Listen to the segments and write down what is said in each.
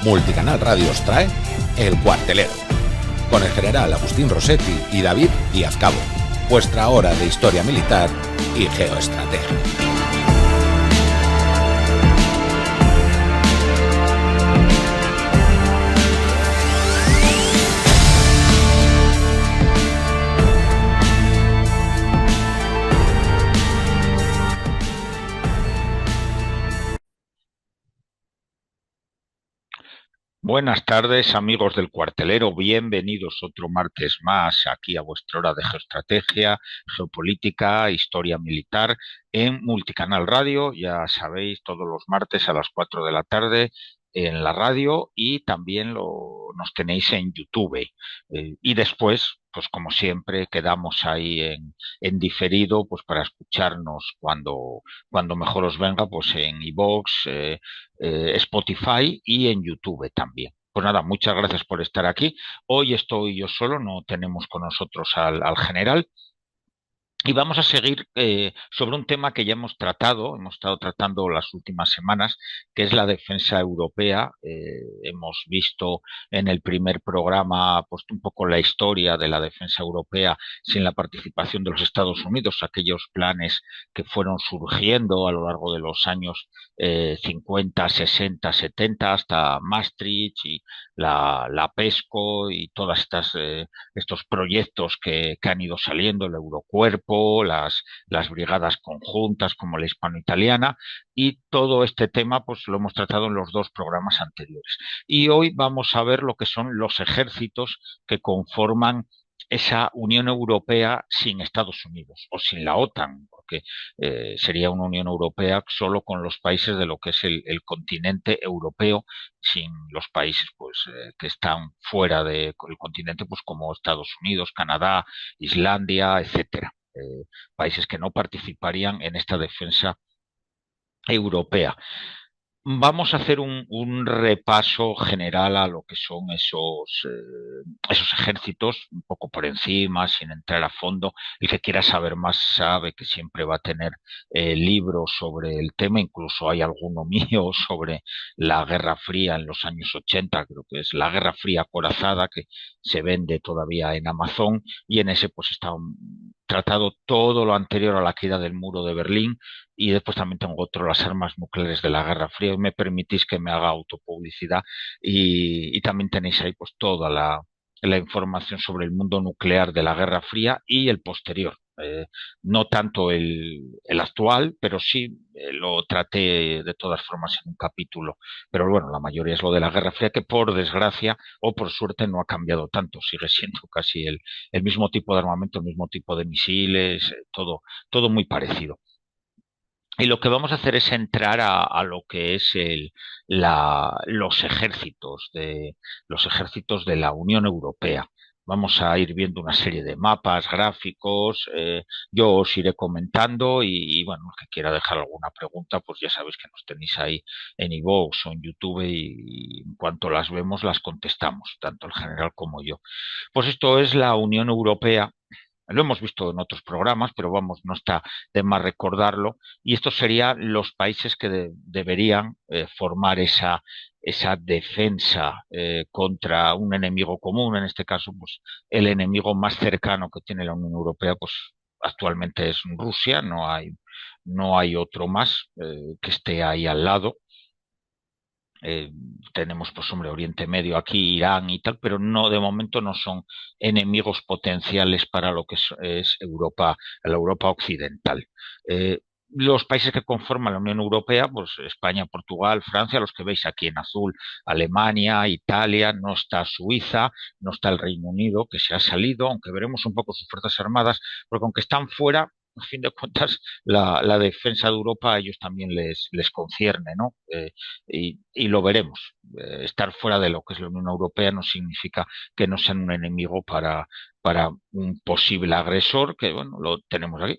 Multicanal Radio os trae El Cuartelero, con el general Agustín Rossetti y David Díaz Cabo, vuestra hora de historia militar y geoestrategia. Buenas tardes, amigos del Cuartelero, bienvenidos otro martes más aquí a vuestra hora de geoestrategia, geopolítica, historia militar en Multicanal Radio, ya sabéis, todos los martes a las 4 de la tarde en la radio y también nos tenéis en YouTube. Y después, pues como siempre, quedamos ahí en diferido pues para escucharnos cuando mejor os venga, pues en iVoox, Spotify y en YouTube también. Pues nada, muchas gracias por estar aquí. Hoy estoy yo solo, no tenemos con nosotros al general. Y vamos a seguir sobre un tema que ya hemos estado tratando las últimas semanas, que es la defensa europea. Hemos visto en el primer programa pues, un poco la historia de la defensa europea sin la participación de los Estados Unidos, aquellos planes que fueron surgiendo a lo largo de los años 50, 60, 70 hasta Maastricht y la PESCO y todas estos proyectos que han ido saliendo, el Eurocuerpo, las brigadas conjuntas como la hispano-italiana, y todo este tema pues lo hemos tratado en los dos programas anteriores. Y hoy vamos a ver lo que son los ejércitos que conforman esa Unión Europea sin Estados Unidos o sin la OTAN, porque sería una Unión Europea solo con los países de lo que es el continente europeo, sin los países pues que están fuera del continente, pues como Estados Unidos, Canadá, Islandia, etcétera. Países que no participarían en esta defensa europea. Vamos a hacer un repaso general a lo que son esos ejércitos, un poco por encima, sin entrar a fondo. El que quiera saber más sabe que siempre va a tener libros sobre el tema, incluso hay alguno mío sobre la Guerra Fría en los años 80, creo que es la Guerra Fría acorazada, que se vende todavía en Amazon, y en ese pues está tratado todo lo anterior a la caída del muro de Berlín, y después también tengo otro, las armas nucleares de la Guerra Fría, y me permitís que me haga autopublicidad, y también tenéis ahí pues toda la información sobre el mundo nuclear de la Guerra Fría y el posterior. No tanto el actual, pero sí lo traté de todas formas en un capítulo. Pero bueno, la mayoría es lo de la Guerra Fría, que por desgracia o por suerte no ha cambiado tanto. Sigue siendo casi el mismo tipo de armamento, el mismo tipo de misiles, todo muy parecido. Y lo que vamos a hacer es entrar a lo que es los ejércitos de la Unión Europea. Vamos a ir viendo una serie de mapas, gráficos, yo os iré comentando y bueno, el que quiera dejar alguna pregunta, pues ya sabéis que nos tenéis ahí en iVoox o en YouTube y en cuanto las vemos las contestamos, tanto el general como yo. Pues esto es la Unión Europea. Lo hemos visto en otros programas, pero vamos, no está de más recordarlo. Y estos serían los países que deberían formar esa defensa contra un enemigo común. En este caso, pues el enemigo más cercano que tiene la Unión Europea, pues actualmente es Rusia. No hay otro más que esté ahí al lado. Tenemos, pues, hombre, Oriente Medio aquí, Irán y tal, pero no, de momento no son enemigos potenciales para lo que es Europa, la Europa occidental. Los países que conforman la Unión Europea, pues España, Portugal, Francia, los que veis aquí en azul, Alemania, Italia, no está Suiza, no está el Reino Unido, que se ha salido, aunque veremos un poco sus fuerzas armadas, porque aunque están fuera, a fin de cuentas, la defensa de Europa a ellos también les concierne, ¿no? Y lo veremos. Estar fuera de lo que es la Unión Europea no significa que no sean un enemigo para un posible agresor, que bueno, lo tenemos aquí.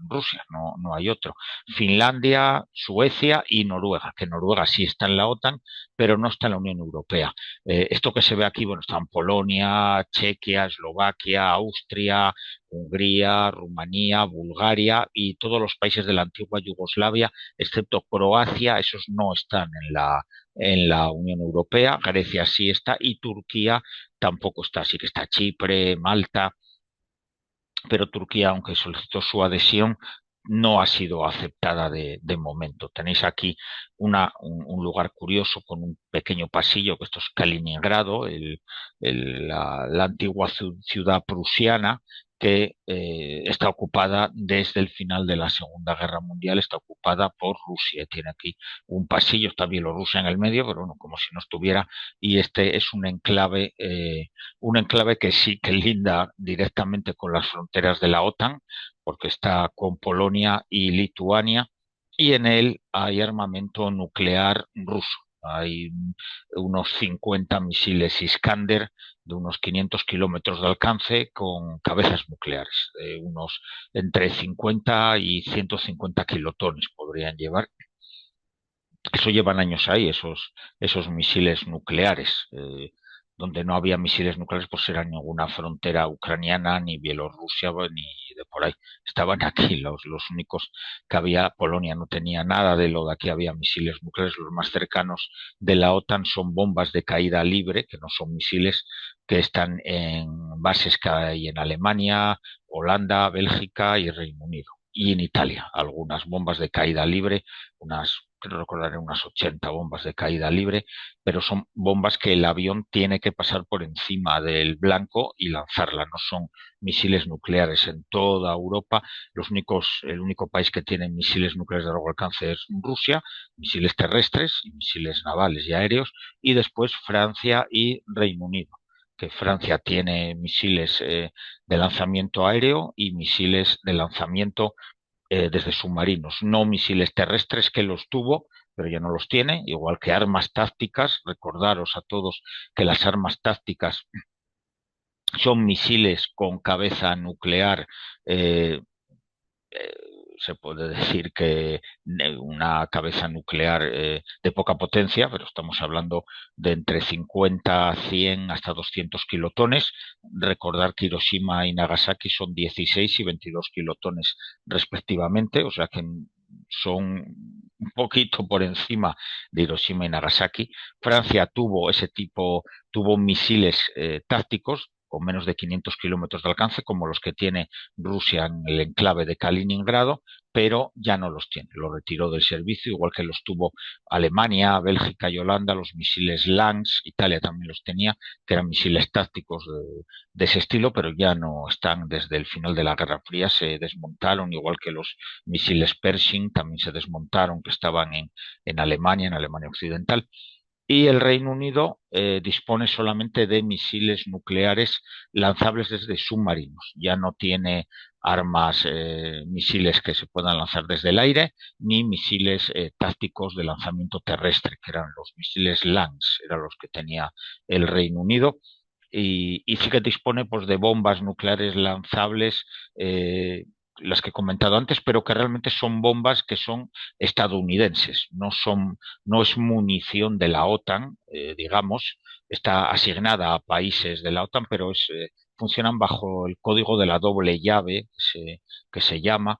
Rusia, no hay otro. Finlandia, Suecia y Noruega, que Noruega sí está en la OTAN, pero no está en la Unión Europea. Esto que se ve aquí, bueno, están Polonia, Chequia, Eslovaquia, Austria, Hungría, Rumanía, Bulgaria y todos los países de la antigua Yugoslavia, excepto Croacia, esos no están en la Unión Europea. Grecia sí está y Turquía tampoco está. Así que está Chipre, Malta, pero Turquía, aunque solicitó su adhesión, no ha sido aceptada de momento. Tenéis aquí un lugar curioso con un pequeño pasillo, que esto es Kaliningrado, la antigua ciudad prusiana, que está ocupada desde el final de la Segunda Guerra Mundial, está ocupada por Rusia. Tiene aquí un pasillo, está Bielorrusia en el medio, pero bueno, como si no estuviera, y este es un enclave que sí que linda directamente con las fronteras de la OTAN, porque está con Polonia y Lituania, y en él hay armamento nuclear ruso. Hay unos 50 misiles Iskander de unos 500 kilómetros de alcance con cabezas nucleares, unos entre 50 y 150 kilotones podrían llevar. Eso llevan años ahí, esos misiles nucleares. Donde no había misiles nucleares, pues era ninguna frontera ucraniana, ni Bielorrusia, ni de por ahí. Estaban aquí los únicos que había. Polonia no tenía nada de lo de aquí, había misiles nucleares. Los más cercanos de la OTAN son bombas de caída libre, que no son misiles, que están en bases que hay en Alemania, Holanda, Bélgica y Reino Unido. Y en Italia, algunas bombas de caída libre, creo recordar, unas 80 bombas de caída libre, pero son bombas que el avión tiene que pasar por encima del blanco y lanzarla, no son misiles nucleares. En toda Europa, el único país que tiene misiles nucleares de largo alcance es Rusia, misiles terrestres y misiles navales y aéreos, y después Francia y Reino Unido, que Francia tiene misiles de lanzamiento aéreo y misiles de lanzamiento desde submarinos, no misiles terrestres, que los tuvo, pero ya no los tiene, igual que armas tácticas. Recordaros a todos que las armas tácticas son misiles con cabeza nuclear. eh, eh, Se puede decir que una cabeza nuclear de poca potencia, pero estamos hablando de entre 50, 100 hasta 200 kilotones. Recordar que Hiroshima y Nagasaki son 16 y 22 kilotones respectivamente, o sea que son un poquito por encima de Hiroshima y Nagasaki. Francia tuvo misiles tácticos con menos de 500 kilómetros de alcance, como los que tiene Rusia en el enclave de Kaliningrado, pero ya no los tiene, los retiró del servicio, igual que los tuvo Alemania, Bélgica y Holanda, los misiles Lance. Italia también los tenía, que eran misiles tácticos de ese estilo, pero ya no están. Desde el final de la Guerra Fría se desmontaron, igual que los misiles Pershing también se desmontaron, que estaban en Alemania Occidental. Y el Reino Unido dispone solamente de misiles nucleares lanzables desde submarinos. Ya no tiene misiles que se puedan lanzar desde el aire, ni misiles tácticos de lanzamiento terrestre, que eran los misiles Lance, eran los que tenía el Reino Unido. Y sí que dispone, pues, de bombas nucleares lanzables, las que he comentado antes, pero que realmente son bombas que son estadounidenses, no es munición de la OTAN, digamos. Está asignada a países de la OTAN, pero funcionan bajo el código de la doble llave, que se llama.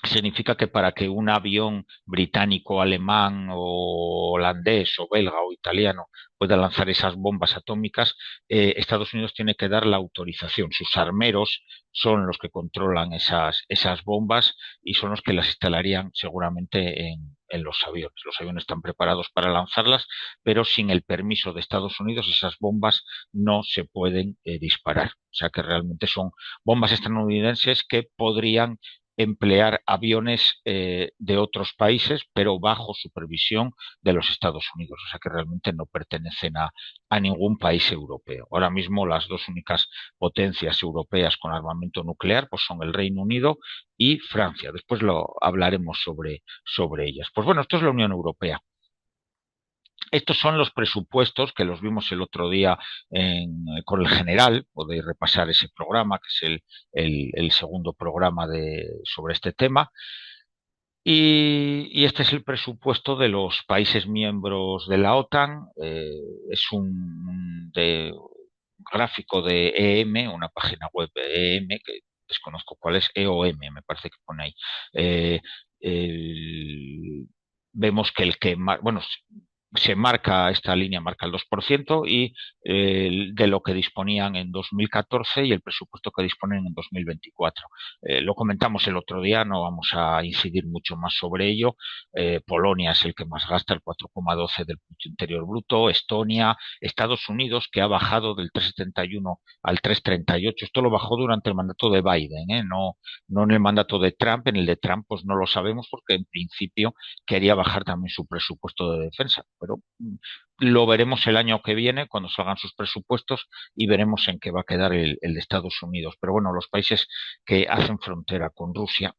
Significa que para que un avión británico, alemán o holandés o belga o italiano pueda lanzar esas bombas atómicas, Estados Unidos tiene que dar la autorización. Sus armeros son los que controlan esas bombas y son los que las instalarían seguramente en los aviones. Los aviones están preparados para lanzarlas, pero sin el permiso de Estados Unidos esas bombas no se pueden disparar. O sea que realmente son bombas estadounidenses que podrían emplear aviones de otros países, pero bajo supervisión de los Estados Unidos. O sea que realmente no pertenecen a ningún país europeo. Ahora mismo las dos únicas potencias europeas con armamento nuclear, pues, son el Reino Unido y Francia. Después lo hablaremos sobre ellas. Pues bueno, esto es la Unión Europea. Estos son los presupuestos que los vimos el otro día con el general. Podéis repasar ese programa, que es el segundo programa sobre este tema. Y este es el presupuesto de los países miembros de la OTAN. Es un gráfico de EM, una página web de EM, que desconozco cuál es, EOM, me parece que pone ahí. Eh, Vemos que bueno, se marca, esta línea marca el 2% y de lo que disponían en 2014 y el presupuesto que disponen en 2024. Lo comentamos el otro día, no vamos a incidir mucho más sobre ello. Polonia es el que más gasta, el 4,12 del Producto Interior Bruto. Estonia, Estados Unidos, que ha bajado del 3,71 al 3,38. Esto lo bajó durante el mandato de Biden, no en el mandato de Trump. En el de Trump pues no lo sabemos, porque en principio quería bajar también su presupuesto de defensa, pero lo veremos el año que viene cuando salgan sus presupuestos y veremos en qué va a quedar el de Estados Unidos. Pero bueno, los países que hacen frontera con Rusia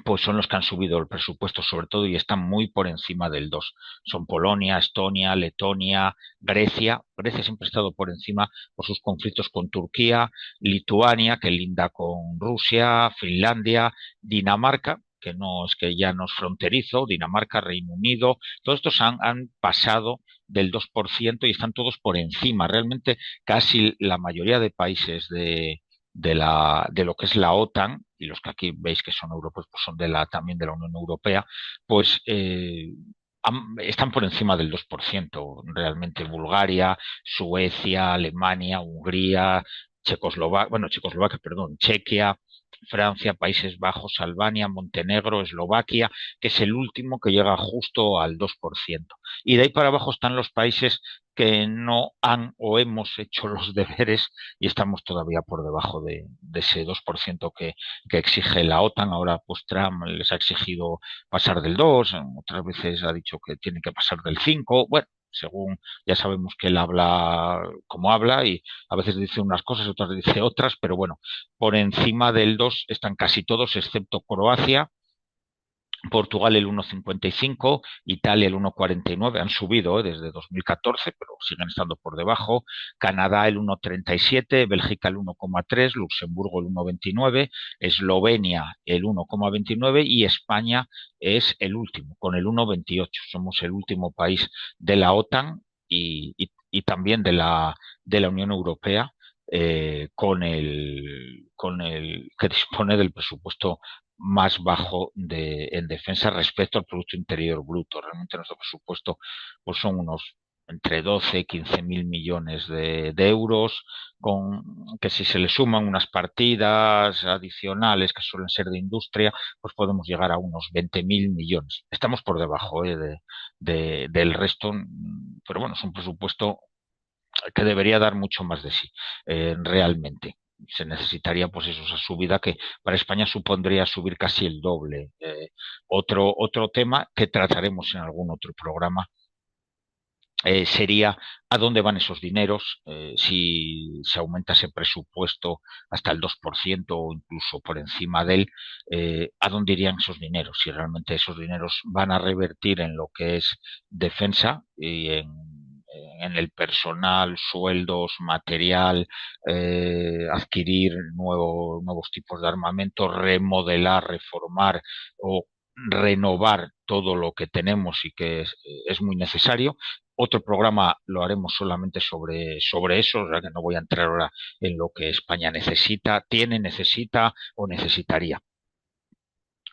pues son los que han subido el presupuesto sobre todo y están muy por encima del 2. Son Polonia, Estonia, Letonia, Grecia. Grecia siempre ha estado por encima por sus conflictos con Turquía, Lituania, que linda con Rusia, Finlandia, Dinamarca, que no es que ya no es fronterizo, Dinamarca, Reino Unido, todos estos han pasado del 2% y están todos por encima. Realmente casi la mayoría de países de lo que es la OTAN, y los que aquí veis que son europeos, pues son también de la Unión Europea, pues están por encima del 2%. Realmente Bulgaria, Suecia, Alemania, Hungría, Checoslovaquia, perdón, Chequia, Francia, Países Bajos, Albania, Montenegro, Eslovaquia, que es el último que llega justo al 2%. Y de ahí para abajo están los países que no han o hemos hecho los deberes y estamos todavía por debajo de ese 2% que exige la OTAN. Ahora pues Trump les ha exigido pasar del 2, otras veces ha dicho que tiene que pasar del 5. Bueno, según ya sabemos que él habla como habla y a veces dice unas cosas, otras dice otras, pero bueno, por encima del 2 están casi todos, excepto Croacia, Portugal el 1,55, Italia el 1,49, han subido desde 2014, pero siguen estando por debajo. Canadá el 1,37, Bélgica el 1,3, Luxemburgo el 1,29, Eslovenia el 1,29 y España es el último, con el 1,28. Somos el último país de la OTAN y también de la Unión Europea, con el que dispone del presupuesto más bajo en defensa respecto al Producto Interior Bruto. Realmente nuestro presupuesto pues son unos entre 12 y 15 mil millones de euros, que si se le suman unas partidas adicionales que suelen ser de industria, pues podemos llegar a unos 20.000 millones. Estamos por debajo del resto, pero bueno, es un presupuesto que debería dar mucho más de sí, realmente. Se necesitaría, pues eso, esa subida que para España supondría subir casi el doble. Otro tema que trataremos en algún otro programa sería a dónde van esos dineros, si se aumenta ese presupuesto hasta el 2% o incluso por encima de él, a dónde irían esos dineros, si realmente esos dineros van a revertir en lo que es defensa y en el personal, sueldos, material, adquirir nuevos tipos de armamento, remodelar, reformar o renovar todo lo que tenemos y que es muy necesario. Otro programa lo haremos solamente sobre eso, o sea que no voy a entrar ahora en lo que España necesita o necesitaría.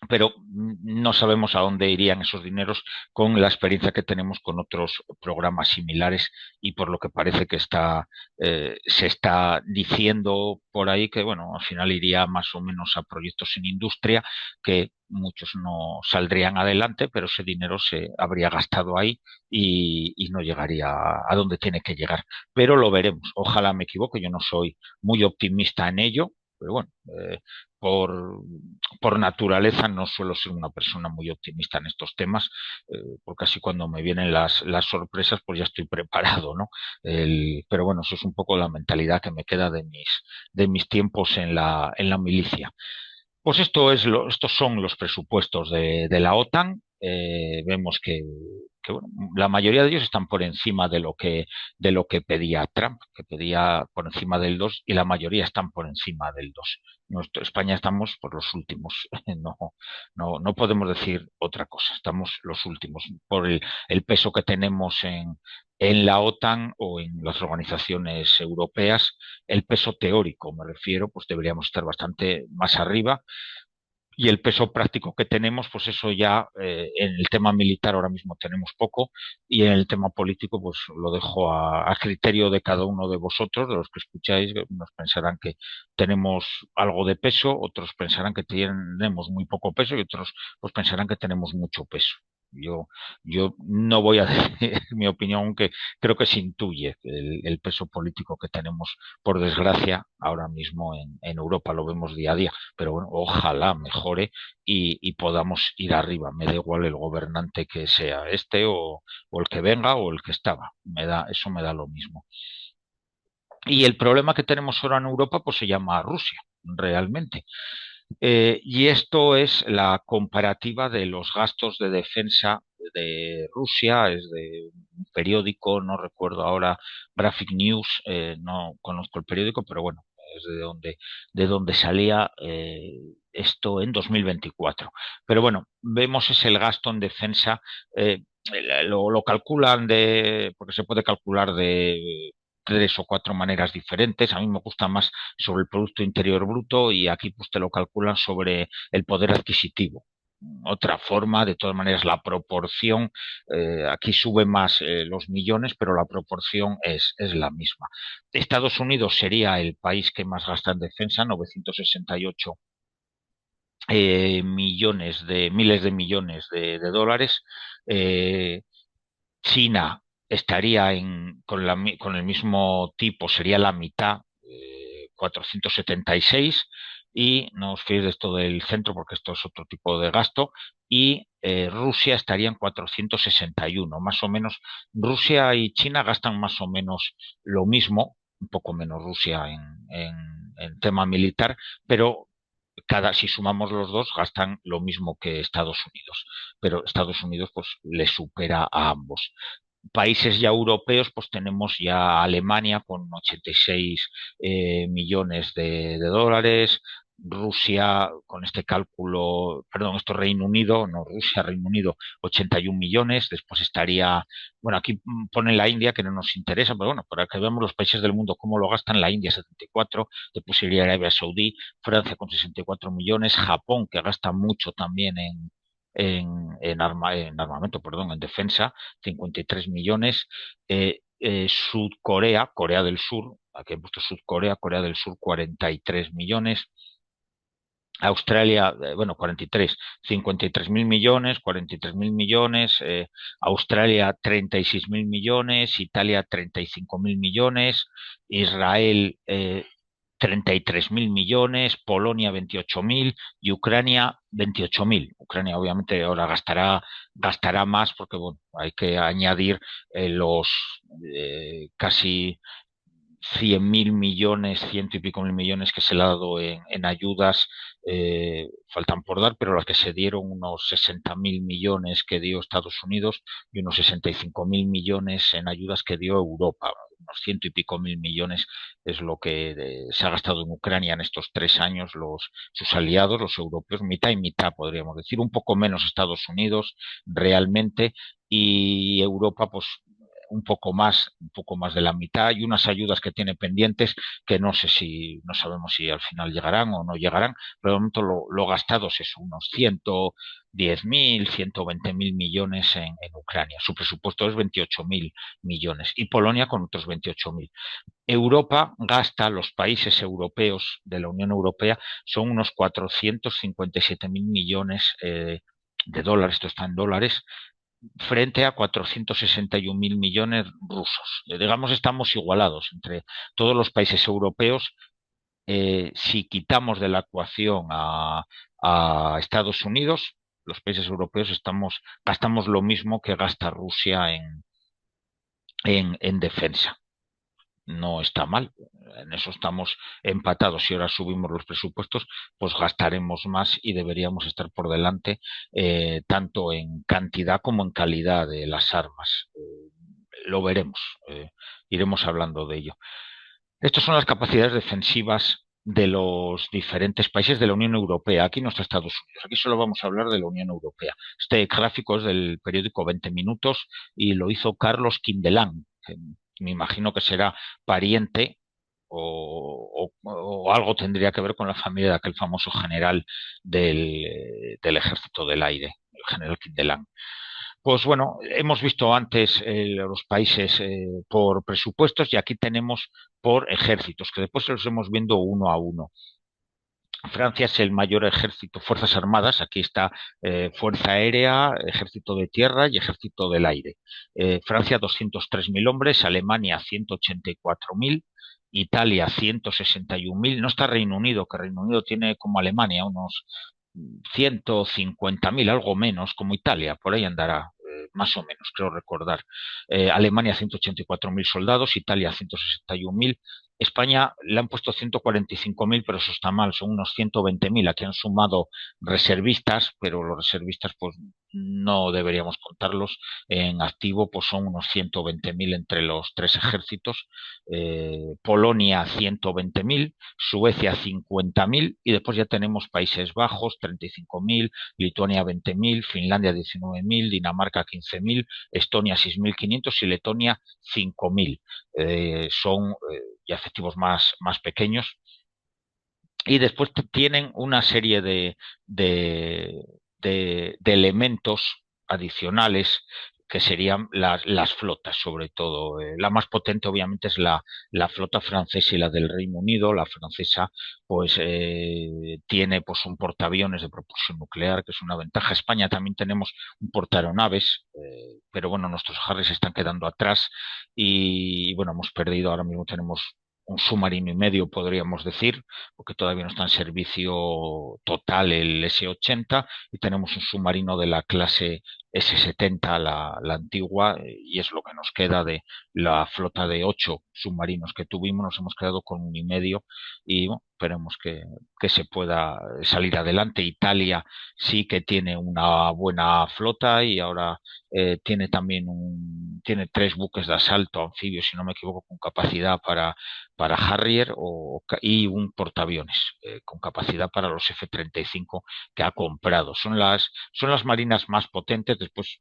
Pero no sabemos a dónde irían esos dineros con la experiencia que tenemos con otros programas similares y por lo que parece que se está diciendo por ahí que, bueno, al final iría más o menos a proyectos en industria que muchos no saldrían adelante, pero ese dinero se habría gastado ahí y no llegaría a donde tiene que llegar. Pero lo veremos. Ojalá me equivoque, yo no soy muy optimista en ello, pero bueno, por, por naturaleza no suelo ser una persona muy optimista en estos temas, porque así cuando me vienen las sorpresas, pues ya estoy preparado, ¿no? Pero bueno, eso es un poco la mentalidad que me queda de mis tiempos en la milicia. Pues estos son los presupuestos de la OTAN. Vemos que que bueno, la mayoría de ellos están por encima de lo que pedía Trump, que pedía por encima del 2 y la mayoría están por encima del 2. España estamos por los últimos, no podemos decir otra cosa, estamos los últimos por el peso que tenemos en la OTAN o en las organizaciones europeas, el peso teórico, me refiero, pues deberíamos estar bastante más arriba y el peso práctico que tenemos, pues eso ya en el tema militar ahora mismo tenemos poco y en el tema político pues lo dejo a criterio de cada uno de vosotros, de los que escucháis, unos pensarán que tenemos algo de peso, otros pensarán que tenemos muy poco peso y otros pues pensarán que tenemos mucho peso. Yo, yo no voy a decir mi opinión, aunque creo que se intuye el peso político que tenemos, por desgracia, ahora mismo en Europa, lo vemos día a día pero bueno, ojalá mejore y podamos ir arriba. Me da igual el gobernante que sea este o el que venga o el que estaba. Eso me da lo mismo. Y el problema que tenemos ahora en Europa pues se llama Rusia, realmente. Y esto es la comparativa de los gastos de defensa de Rusia, es de un periódico, no recuerdo ahora, Graphic News, no conozco el periódico, pero bueno, es de donde salía esto en 2024. Pero bueno, vemos es el gasto en defensa, eh, lo calculan porque se puede calcular de tres o cuatro maneras diferentes. A mí me gusta más sobre el Producto Interior Bruto y aquí pues te lo calculan sobre el poder adquisitivo. Otra forma, de todas maneras, la proporción, aquí sube más los millones, pero la proporción es la misma. Estados Unidos sería el país que más gasta en defensa, 968 miles de millones de dólares. Eh, China estaría con el mismo tipo, sería la mitad, 476, y no os fiéis de esto del centro porque esto es otro tipo de gasto, y Rusia estaría en 461, más o menos. Rusia y China gastan más o menos lo mismo, un poco menos Rusia en tema militar, pero si sumamos los dos, gastan lo mismo que Estados Unidos, pero Estados Unidos pues le supera a ambos. Países ya europeos, pues tenemos ya Alemania con 86 millones de dólares, Rusia con este cálculo, perdón, esto Reino Unido, no Rusia, Reino Unido, 81 millones, después estaría, bueno, aquí ponen la India que no nos interesa, pero bueno, para que veamos los países del mundo cómo lo gastan, la India 74, después iría Arabia Saudí, Francia con 64 millones, Japón que gasta mucho también en armamento, perdón, en defensa, 53 millones. Sudcorea, Corea del Sur, aquí he puesto Sudcorea, Corea del Sur, 43 millones. Australia, bueno, 43, 53 mil millones, 43 mil millones, Australia 36 mil millones, Italia 35 mil millones, Israel 33 mil millones, Polonia 28 mil y Ucrania 28 mil. Ucrania obviamente ahora gastará más porque bueno, hay que añadir los casi 100.000 millones, ciento y pico mil millones que se le ha dado en ayudas, faltan por dar, pero las que se dieron, unos 60.000 millones que dio Estados Unidos y unos 65.000 millones en ayudas que dio Europa. Unos ciento y pico mil millones es lo que se ha gastado en Ucrania en estos 3 años sus aliados, los europeos, mitad y mitad podríamos decir, un poco menos Estados Unidos realmente y Europa pues un poco más de la mitad y unas ayudas que tiene pendientes que no sabemos si al final llegarán o no llegarán, pero de momento lo gastado es eso, unos 110.000, 120.000 millones en Ucrania. Su presupuesto es 28.000 millones y Polonia con otros 28.000. Europa gasta, los países europeos de la Unión Europea son unos 457.000 millones de dólares, esto está en dólares, frente a 461 mil millones rusos. Digamos, estamos igualados entre todos los países europeos. Si quitamos de la ecuación a Estados Unidos, los países europeos gastamos lo mismo que gasta Rusia en defensa. no está mal. En eso estamos empatados. Si ahora subimos los presupuestos, pues gastaremos más y deberíamos estar por delante, tanto en cantidad como en calidad de las armas. Lo veremos, iremos hablando de ello. Estas son las capacidades defensivas de los diferentes países de la Unión Europea. Aquí no está Estados Unidos, aquí solo vamos a hablar de la Unión Europea. Este gráfico es del periódico 20 Minutos y lo hizo Carlos Quindelán, que me imagino que será pariente o algo tendría que ver con la familia de aquel famoso general del Ejército del Aire, el general Quindelán. Pues bueno, hemos visto antes los países por presupuestos y aquí tenemos por ejércitos, que después los hemos viendo uno a uno. Francia es el mayor ejército, fuerzas armadas, aquí está Fuerza Aérea, Ejército de Tierra y Ejército del Aire. Francia 203.000 hombres, Alemania 184.000, Italia 161.000, no está Reino Unido, que Reino Unido tiene como Alemania unos 150.000, algo menos, como Italia, por ahí andará, más o menos, creo recordar. Alemania 184.000 soldados, Italia 161.000. España le han puesto 145.000, pero eso está mal, son unos 120.000. Aquí han sumado reservistas, pero los reservistas pues no deberíamos contarlos en activo, pues son unos 120.000 entre los tres ejércitos. Polonia 120.000, Suecia 50.000 y después ya tenemos Países Bajos 35.000, Lituania 20.000, Finlandia 19.000, Dinamarca 15.000, Estonia 6.500 y Letonia 5.000. Son ya efectivos más pequeños. Y después tienen una serie de elementos adicionales que serían las flotas, sobre todo. La más potente, obviamente, es la flota francesa y la del Reino Unido. La francesa, pues, tiene pues un portaaviones de propulsión nuclear, que es una ventaja. España también tenemos un portaaeronaves, pero bueno, nuestros Harriers se están quedando atrás y bueno, hemos perdido, ahora mismo tenemos un submarino y medio, podríamos decir, porque todavía no está en servicio total el S-80 y tenemos un submarino de la clase S-70, la antigua, y es lo que nos queda de la flota de 8 submarinos que tuvimos, nos hemos quedado con un y medio y bueno, esperemos que se pueda salir adelante. Italia sí que tiene una buena flota y ahora tiene también tiene 3 buques de asalto anfibios, si no me equivoco, con capacidad para Harrier y un portaaviones con capacidad para los F-35 que ha comprado. Son las marinas más potentes. Después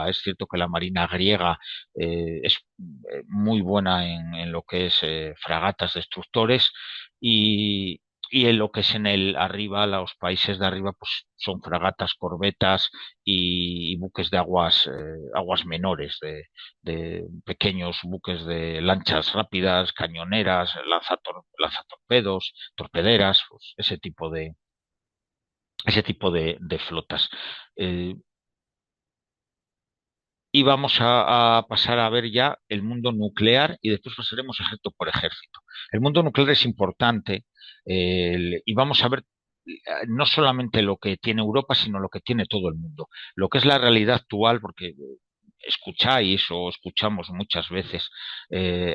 es cierto que la marina griega es muy buena en lo que es fragatas destructores y, y en lo que es en el arriba, los países de arriba, pues son fragatas, corbetas y buques de aguas menores, de pequeños buques de lanchas rápidas, cañoneras, lanzatorpedos, torpederas, pues ese tipo de flotas. Eh, y vamos a pasar a ver ya el mundo nuclear y después pasaremos ejército por ejército. El mundo nuclear es importante y vamos a ver no solamente lo que tiene Europa, sino lo que tiene todo el mundo. Lo que es la realidad actual, porque escucháis o escuchamos muchas veces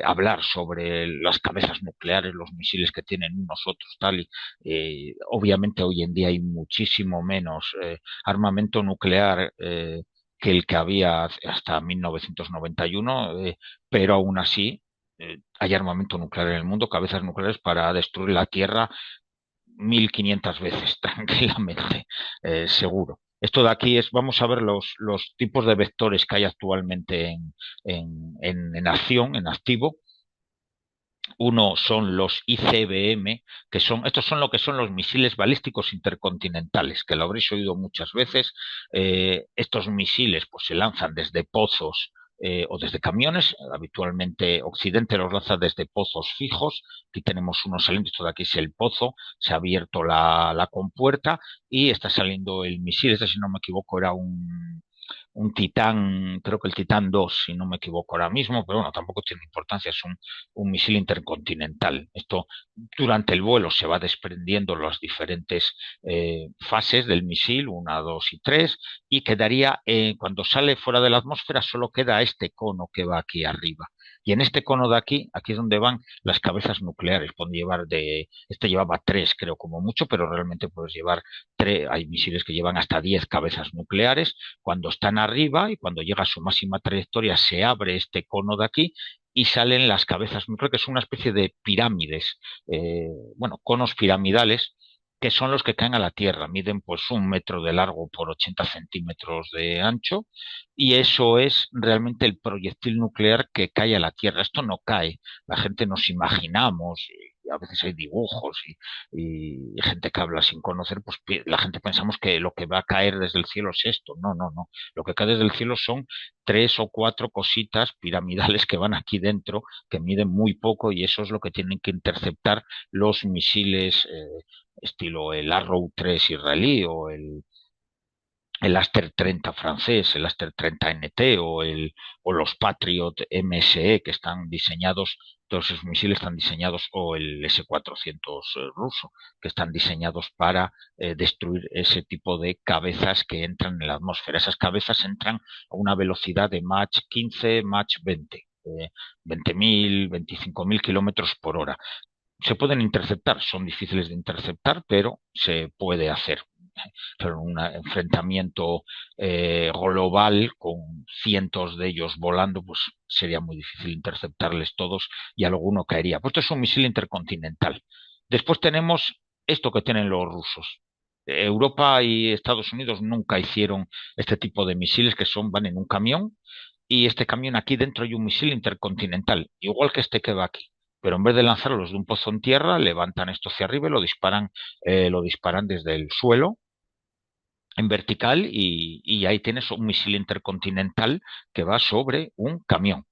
hablar sobre las cabezas nucleares, los misiles que tienen unos otros, tal, y obviamente hoy en día hay muchísimo menos armamento nuclear que el que había hasta 1991, pero aún así hay armamento nuclear en el mundo, cabezas nucleares para destruir la Tierra 1.500 veces, tranquilamente, seguro. Esto de aquí vamos a ver los tipos de vectores que hay actualmente en acción, en activo. Uno son los ICBM, estos son lo que son los misiles balísticos intercontinentales, que lo habréis oído muchas veces. Estos misiles pues se lanzan desde pozos o desde camiones. Habitualmente Occidente los lanza desde pozos fijos. Aquí tenemos unos saliendo, esto de aquí es el pozo, se ha abierto la compuerta y está saliendo el misil. Este, si no me equivoco, era un Titán, creo que el Titán 2, si no me equivoco ahora mismo, pero bueno, tampoco tiene importancia, es un misil intercontinental. Esto durante el vuelo se va desprendiendo las diferentes fases del misil, 1, 2 y 3, y quedaría, cuando sale fuera de la atmósfera, solo queda este cono que va aquí arriba. Y en este cono de aquí es donde van las cabezas nucleares. Pueden llevar este llevaba 3, creo, como mucho, pero realmente puedes llevar 3, hay misiles que llevan hasta 10 cabezas nucleares. Cuando están arriba y cuando llega a su máxima trayectoria, se abre este cono de aquí y salen las cabezas nucleares, que son una especie de pirámides, bueno, conos piramidales, que son los que caen a la Tierra. Miden pues 1 metro de largo por 80 centímetros de ancho, y eso es realmente el proyectil nuclear que cae a la Tierra. Esto no cae. La gente nos imaginamos, y a veces hay dibujos y gente que habla sin conocer, pues la gente pensamos que lo que va a caer desde el cielo es esto. No, no, no. Lo que cae desde el cielo son 3 o 4 cositas piramidales que van aquí dentro, que miden muy poco, y eso es lo que tienen que interceptar los misiles estilo el Arrow 3 israelí o el Aster 30 francés, el Aster 30 NT o los Patriot MSE que están diseñados, todos esos misiles están diseñados, o el S-400 ruso, que están diseñados para destruir ese tipo de cabezas que entran en la atmósfera. Esas cabezas entran a una velocidad de Mach 15, Mach 20. 20.000, 25.000 kilómetros por hora. Se pueden interceptar, son difíciles de interceptar, pero se puede hacer. Pero un enfrentamiento global con cientos de ellos volando, pues sería muy difícil interceptarles todos y alguno caería. Pues esto es un misil intercontinental. Después tenemos esto que tienen los rusos. Europa y Estados Unidos nunca hicieron este tipo de misiles, que van en un camión, y este camión, aquí dentro hay un misil intercontinental, igual que este que va aquí, pero en vez de lanzarlos de un pozo en tierra, levantan esto hacia arriba y lo disparan desde el suelo en vertical, y ahí tienes un misil intercontinental que va sobre un camión.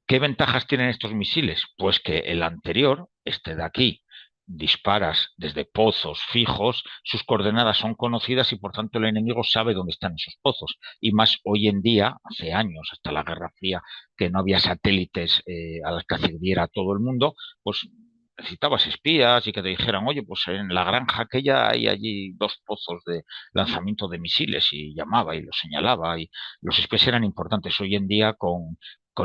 ¿Qué ventajas tienen estos misiles? Pues que el anterior, este de aquí, disparas desde pozos fijos, sus coordenadas son conocidas y por tanto el enemigo sabe dónde están esos pozos. Y más hoy en día, hace años, hasta la Guerra Fría, que no había satélites a los que accediera a todo el mundo, pues necesitabas espías y que te dijeran, oye, pues en la granja aquella hay allí 2 pozos de lanzamiento de misiles, y llamaba y lo señalaba, y los espías eran importantes. Hoy en día con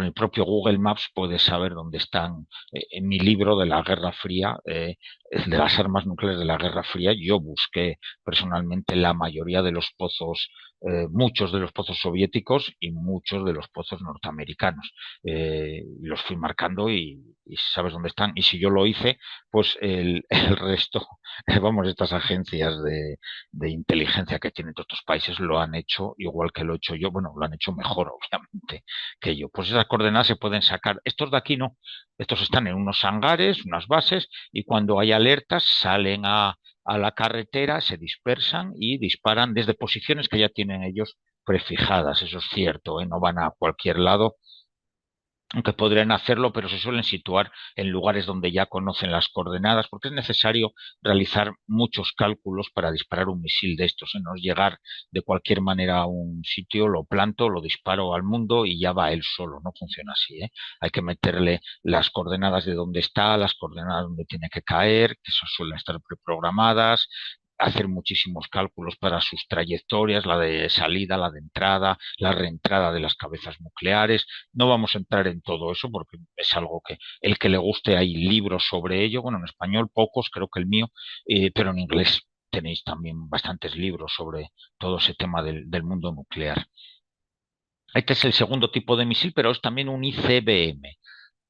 el propio Google Maps puedes saber dónde están. En mi libro de la Guerra Fría, de las armas nucleares de la Guerra Fría, yo busqué personalmente la mayoría de los pozos, muchos de los pozos soviéticos y muchos de los pozos norteamericanos. Los fui marcando y sabes dónde están. Y si yo lo hice, pues el resto, vamos, estas agencias de inteligencia que tienen todos estos países lo han hecho igual que lo he hecho yo. Bueno, lo han hecho mejor, obviamente, que yo. Pues esas coordenadas se pueden sacar. Estos de aquí no. Estos están en unos hangares, unas bases, y cuando hay alertas salen a la carretera, se dispersan y disparan desde posiciones que ya tienen ellos prefijadas. Eso es cierto, ¿eh? No van a cualquier lado, aunque podrían hacerlo, pero se suelen situar en lugares donde ya conocen las coordenadas, porque es necesario realizar muchos cálculos para disparar un misil de estos, ¿eh? No es llegar de cualquier manera a un sitio, lo planto, lo disparo al mundo y ya va él solo. No funciona así, ¿eh? Hay que meterle las coordenadas de dónde está, las coordenadas donde tiene que caer, que eso suelen estar preprogramadas, hacer muchísimos cálculos para sus trayectorias, la de salida, la de entrada, la reentrada de las cabezas nucleares. No vamos a entrar en todo eso porque es algo que el que le guste, hay libros sobre ello. Bueno, en español pocos, creo que el mío, pero en inglés tenéis también bastantes libros sobre todo ese tema del mundo nuclear. Este es el segundo tipo de misil, pero es también un ICBM.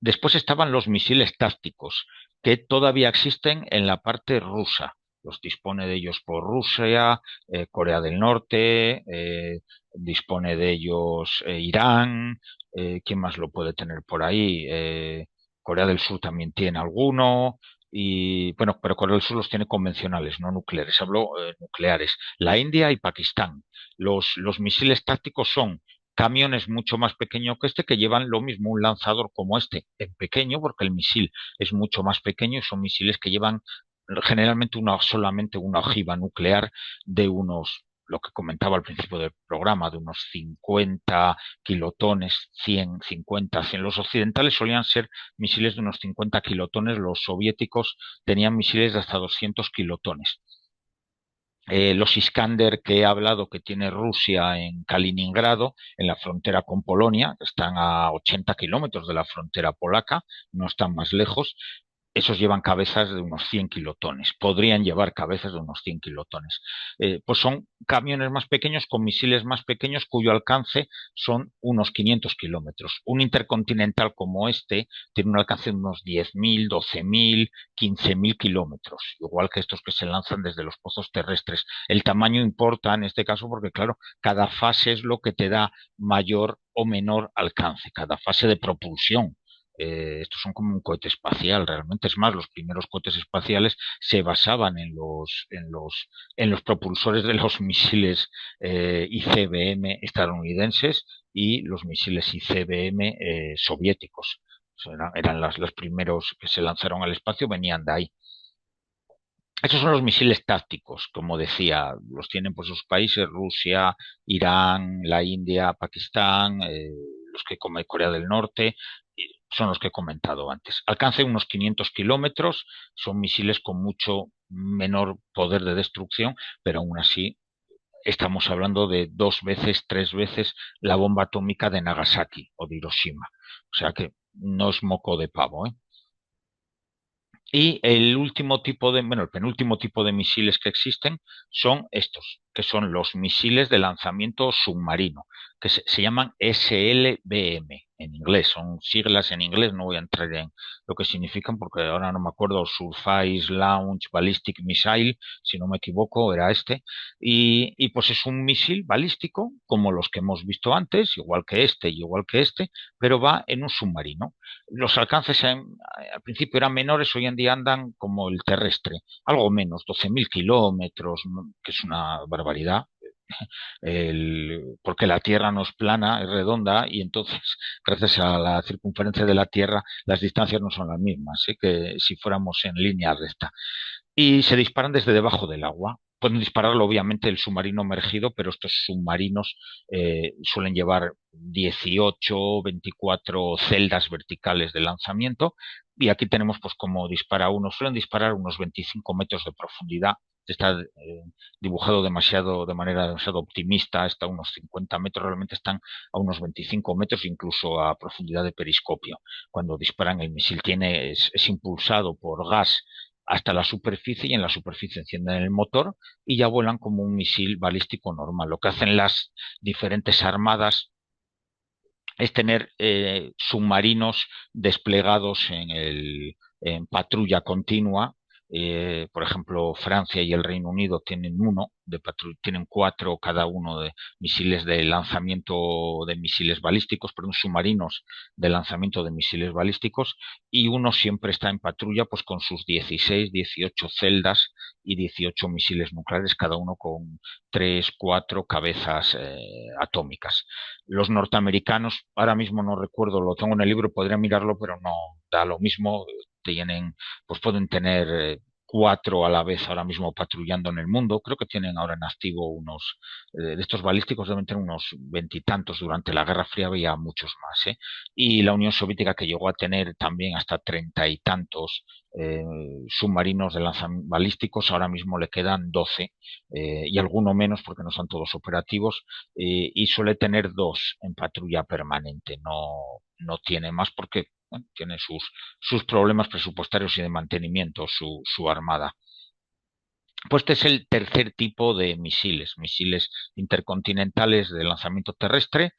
Después estaban los misiles tácticos, que todavía existen en la parte rusa. Los dispone de ellos por Rusia, Corea del Norte, dispone de ellos Irán. ¿Quién más lo puede tener por ahí? Corea del Sur también tiene alguno. Y bueno, pero Corea del Sur los tiene convencionales, no nucleares. Hablo nucleares. La India y Pakistán. Los misiles tácticos son camiones mucho más pequeños que este, que llevan lo mismo, un lanzador como este, en pequeño, porque el misil es mucho más pequeño, y son misiles que llevan generalmente solamente una ojiva nuclear de unos, lo que comentaba al principio del programa, de unos 50 kilotones, 100. Los occidentales solían ser misiles de unos 50 kilotones, los soviéticos tenían misiles de hasta 200 kilotones. Los Iskander que he hablado que tiene Rusia en Kaliningrado, en la frontera con Polonia, están a 80 kilómetros de la frontera polaca, no están más lejos. Esos llevan cabezas de unos 100 kilotones, podrían llevar cabezas de unos 100 kilotones. Pues son camiones más pequeños con misiles más pequeños cuyo alcance son unos 500 kilómetros. Un intercontinental como este tiene un alcance de unos 10.000, 12.000, 15.000 kilómetros, igual que estos que se lanzan desde los pozos terrestres. El tamaño importa en este caso porque, claro, cada fase es lo que te da mayor o menor alcance, cada fase de propulsión. Estos son como un cohete espacial, realmente es más, los primeros cohetes espaciales se basaban en los propulsores de los misiles ICBM estadounidenses y los misiles ICBM soviéticos. O sea, eran los primeros que se lanzaron al espacio, venían de ahí. Esos son los misiles tácticos, como decía, los tienen por sus países, Rusia, Irán, la India, Pakistán, los que come Corea del Norte, son los que he comentado antes. Alcance unos 500 kilómetros, son misiles con mucho menor poder de destrucción, pero aún así estamos hablando de 2 veces, 3 veces la bomba atómica de Nagasaki o de Hiroshima. O sea que no es moco de pavo, ¿eh? Y el último tipo de, bueno, el penúltimo tipo de misiles que existen son estos, que son los misiles de lanzamiento submarino, que se llaman SLBM en inglés, son siglas en inglés, no voy a entrar en lo que significan porque ahora no me acuerdo, Surface Launch Ballistic Missile, si no me equivoco, era este, y pues es un misil balístico como los que hemos visto antes, igual que este y igual que este, pero va en un submarino. Los alcances al principio eran menores, hoy en día andan como el terrestre, algo menos, 12.000 kilómetros, que es una barbaridad, porque la Tierra no es plana, es redonda, y entonces, gracias a la circunferencia de la Tierra, las distancias no son las mismas, así que si fuéramos en línea recta y se disparan desde debajo del agua. Pueden dispararlo obviamente el submarino emergido, pero estos submarinos suelen llevar 18, 24 celdas verticales de lanzamiento y aquí tenemos pues como dispara uno, suelen disparar unos 25 metros de profundidad. Está dibujado de manera demasiado optimista, hasta unos 50 metros, realmente están a unos 25 metros, incluso a profundidad de periscopio. Cuando disparan el misil es impulsado por gas hasta la superficie y en la superficie encienden el motor y ya vuelan como un misil balístico normal. Lo que hacen las diferentes armadas es tener submarinos desplegados en patrulla continua. Por ejemplo, Francia y el Reino Unido tienen tienen 4 cada uno de misiles de lanzamiento de misiles balísticos, perdón, submarinos de lanzamiento de misiles balísticos, y uno siempre está en patrulla pues con sus 16, 18 celdas y 18 misiles nucleares, cada uno con 3, 4 cabezas atómicas. Los norteamericanos, ahora mismo no recuerdo, lo tengo en el libro, podría mirarlo, pero no da lo mismo. Pues pueden tener 4 a la vez ahora mismo patrullando en el mundo. Creo que tienen ahora en activo de estos balísticos deben tener unos veintitantos. Durante la Guerra Fría había muchos más, ¿eh? Y la Unión Soviética que llegó a tener también hasta 30 y tantos eh, submarinos de lanzamiento balísticos, ahora mismo le quedan 12 y alguno menos porque no son todos operativos y suele tener 2 en patrulla permanente, no tiene más porque bueno, tiene sus problemas presupuestarios y de mantenimiento, su armada. Pues este es el tercer tipo de misiles intercontinentales de lanzamiento terrestre,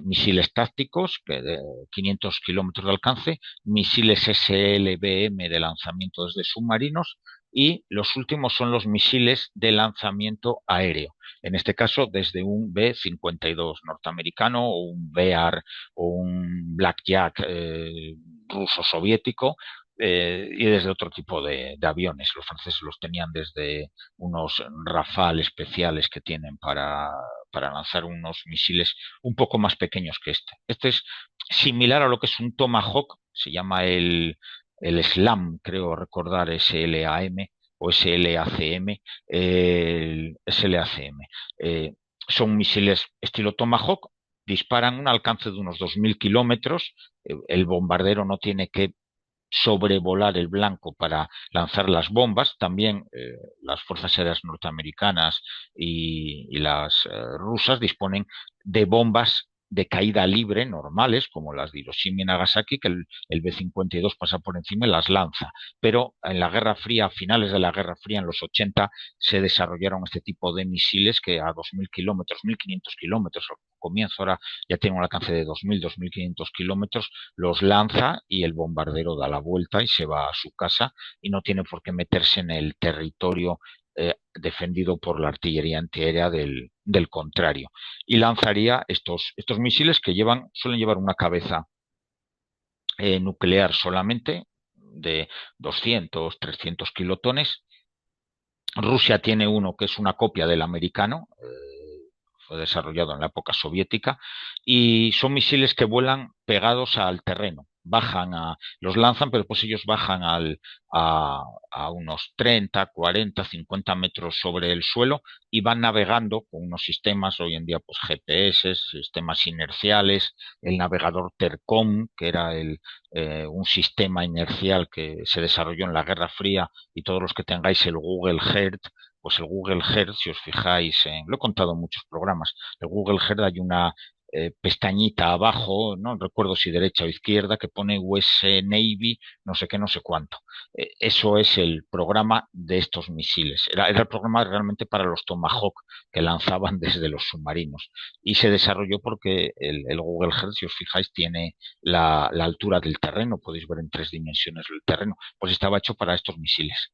misiles tácticos de 500 kilómetros de alcance, misiles SLBM de lanzamiento desde submarinos y los últimos son los misiles de lanzamiento aéreo. En este caso, desde un B-52 norteamericano o un BEAR o un Blackjack ruso-soviético y desde otro tipo de aviones. Los franceses los tenían desde unos Rafale especiales que tienen para lanzar unos misiles un poco más pequeños que este. Este es similar a lo que es un Tomahawk, se llama el SLAM, creo recordar, SLAM o SLACM, el SLACM. Son misiles estilo Tomahawk, disparan un alcance de unos 2.000 kilómetros, el bombardero no tiene que sobrevolar el blanco para lanzar las bombas. También las fuerzas aéreas norteamericanas y las rusas disponen de bombas de caída libre normales, como las de Hiroshima y Nagasaki, que el B-52 pasa por encima y las lanza. Pero en la Guerra Fría, a finales de la Guerra Fría, en los 80, se desarrollaron este tipo de misiles que a 2.000 kilómetros, 1.500 kilómetros, al comienzo ahora ya tienen un alcance de 2.000, 2.500 kilómetros, los lanza y el bombardero da la vuelta y se va a su casa y no tiene por qué meterse en el territorio defendido por la artillería antiaérea del contrario. Y lanzaría estos misiles que suelen llevar una cabeza nuclear solamente de 200, 300 kilotones. Rusia tiene uno que es una copia del americano, fue desarrollado en la época soviética, y son misiles que vuelan pegados al terreno. Los lanzan, pero pues ellos bajan a unos 30, 40, 50 metros sobre el suelo y van navegando con unos sistemas, hoy en día pues GPS, sistemas inerciales, el navegador Tercom, que era un sistema inercial que se desarrolló en la Guerra Fría, y todos los que tengáis el Google Earth, pues el Google Earth, si os fijáis lo he contado en muchos programas, el Google Earth hay una pestañita abajo, no recuerdo si derecha o izquierda, que pone US Navy, no sé qué, no sé cuánto. Eso es el programa de estos misiles. Era el programa realmente para los Tomahawk que lanzaban desde los submarinos. Y se desarrolló porque el Google Earth, si os fijáis, tiene la altura del terreno, podéis ver en 3 dimensiones el terreno, pues estaba hecho para estos misiles,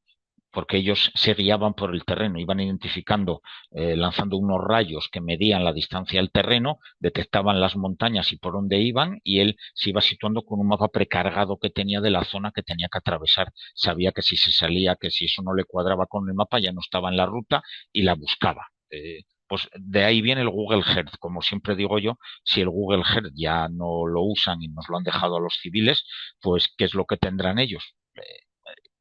porque ellos se guiaban por el terreno, iban identificando, lanzando unos rayos que medían la distancia al terreno, detectaban las montañas y por dónde iban, y él se iba situando con un mapa precargado que tenía de la zona que tenía que atravesar. Sabía que si se salía, que si eso no le cuadraba con el mapa, ya no estaba en la ruta y la buscaba. Pues de ahí viene el Google Earth. Como siempre digo yo, si el Google Earth ya no lo usan y nos lo han dejado a los civiles, pues ¿qué es lo que tendrán ellos?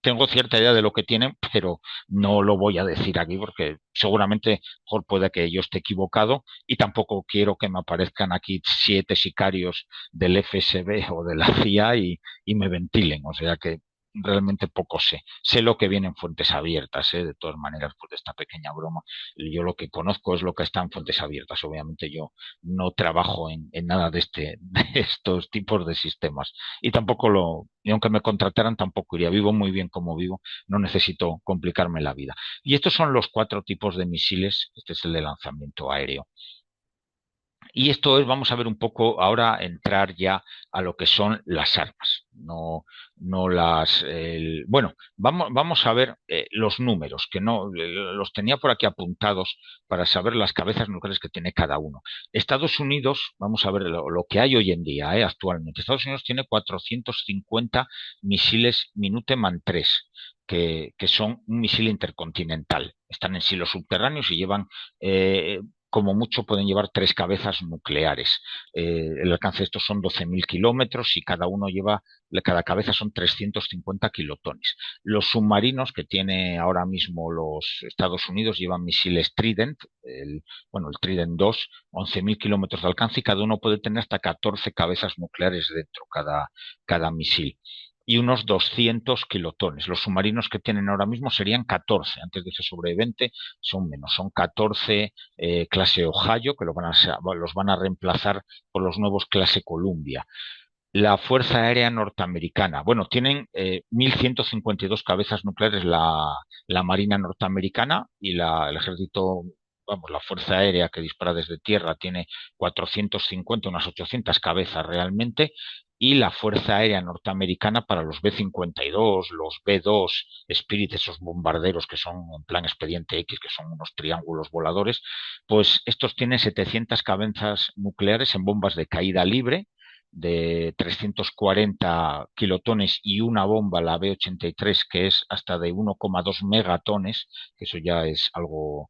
Tengo cierta idea de lo que tienen, pero no lo voy a decir aquí porque seguramente mejor puede que yo esté equivocado, y tampoco quiero que me aparezcan aquí 7 sicarios del FSB o de la CIA y me ventilen. O sea que realmente poco sé. Sé lo que viene en fuentes abiertas, de todas maneras, pues de esta pequeña broma. Yo lo que conozco es lo que está en fuentes abiertas. Obviamente yo no trabajo en nada de estos tipos de sistemas. Y tampoco y aunque me contrataran, tampoco iría. Vivo muy bien como vivo, no necesito complicarme la vida. Y estos son los 4 tipos de misiles. Este es el de lanzamiento aéreo. Y esto es, vamos a ver un poco ahora, entrar ya a lo que son las armas, no bueno, vamos a ver los números, que no los tenía por aquí apuntados para saber las cabezas nucleares que tiene cada uno. Estados Unidos, vamos a ver lo que hay hoy en día, actualmente. Estados Unidos tiene 450 misiles Minuteman III, que son un misil intercontinental. Están en silos subterráneos y llevan como mucho pueden llevar 3 cabezas nucleares. El alcance de estos son 12.000 kilómetros y cada cabeza son 350 kilotones. Los submarinos que tiene ahora mismo los Estados Unidos llevan misiles Trident, el Trident 2, 11.000 kilómetros de alcance, y cada uno puede tener hasta 14 cabezas nucleares dentro, cada misil, y unos 200 kilotones. Los submarinos que tienen ahora mismo serían 14, antes de ese sobre 20 son menos, son 14 clase Ohio, que los van a reemplazar por los nuevos clase Columbia. La Fuerza Aérea Norteamericana, bueno, tienen 1.152 cabezas nucleares la Marina norteamericana, y el ejército, vamos, la Fuerza Aérea que dispara desde tierra tiene 450, unas 800 cabezas realmente, y la Fuerza Aérea Norteamericana para los B-52, los B-2 Spirit, esos bombarderos que son en plan Expediente X, que son unos triángulos voladores, pues estos tienen 700 cabezas nucleares en bombas de caída libre de 340 kilotones, y una bomba, la B-83, que es hasta de 1,2 megatones, que eso ya es algo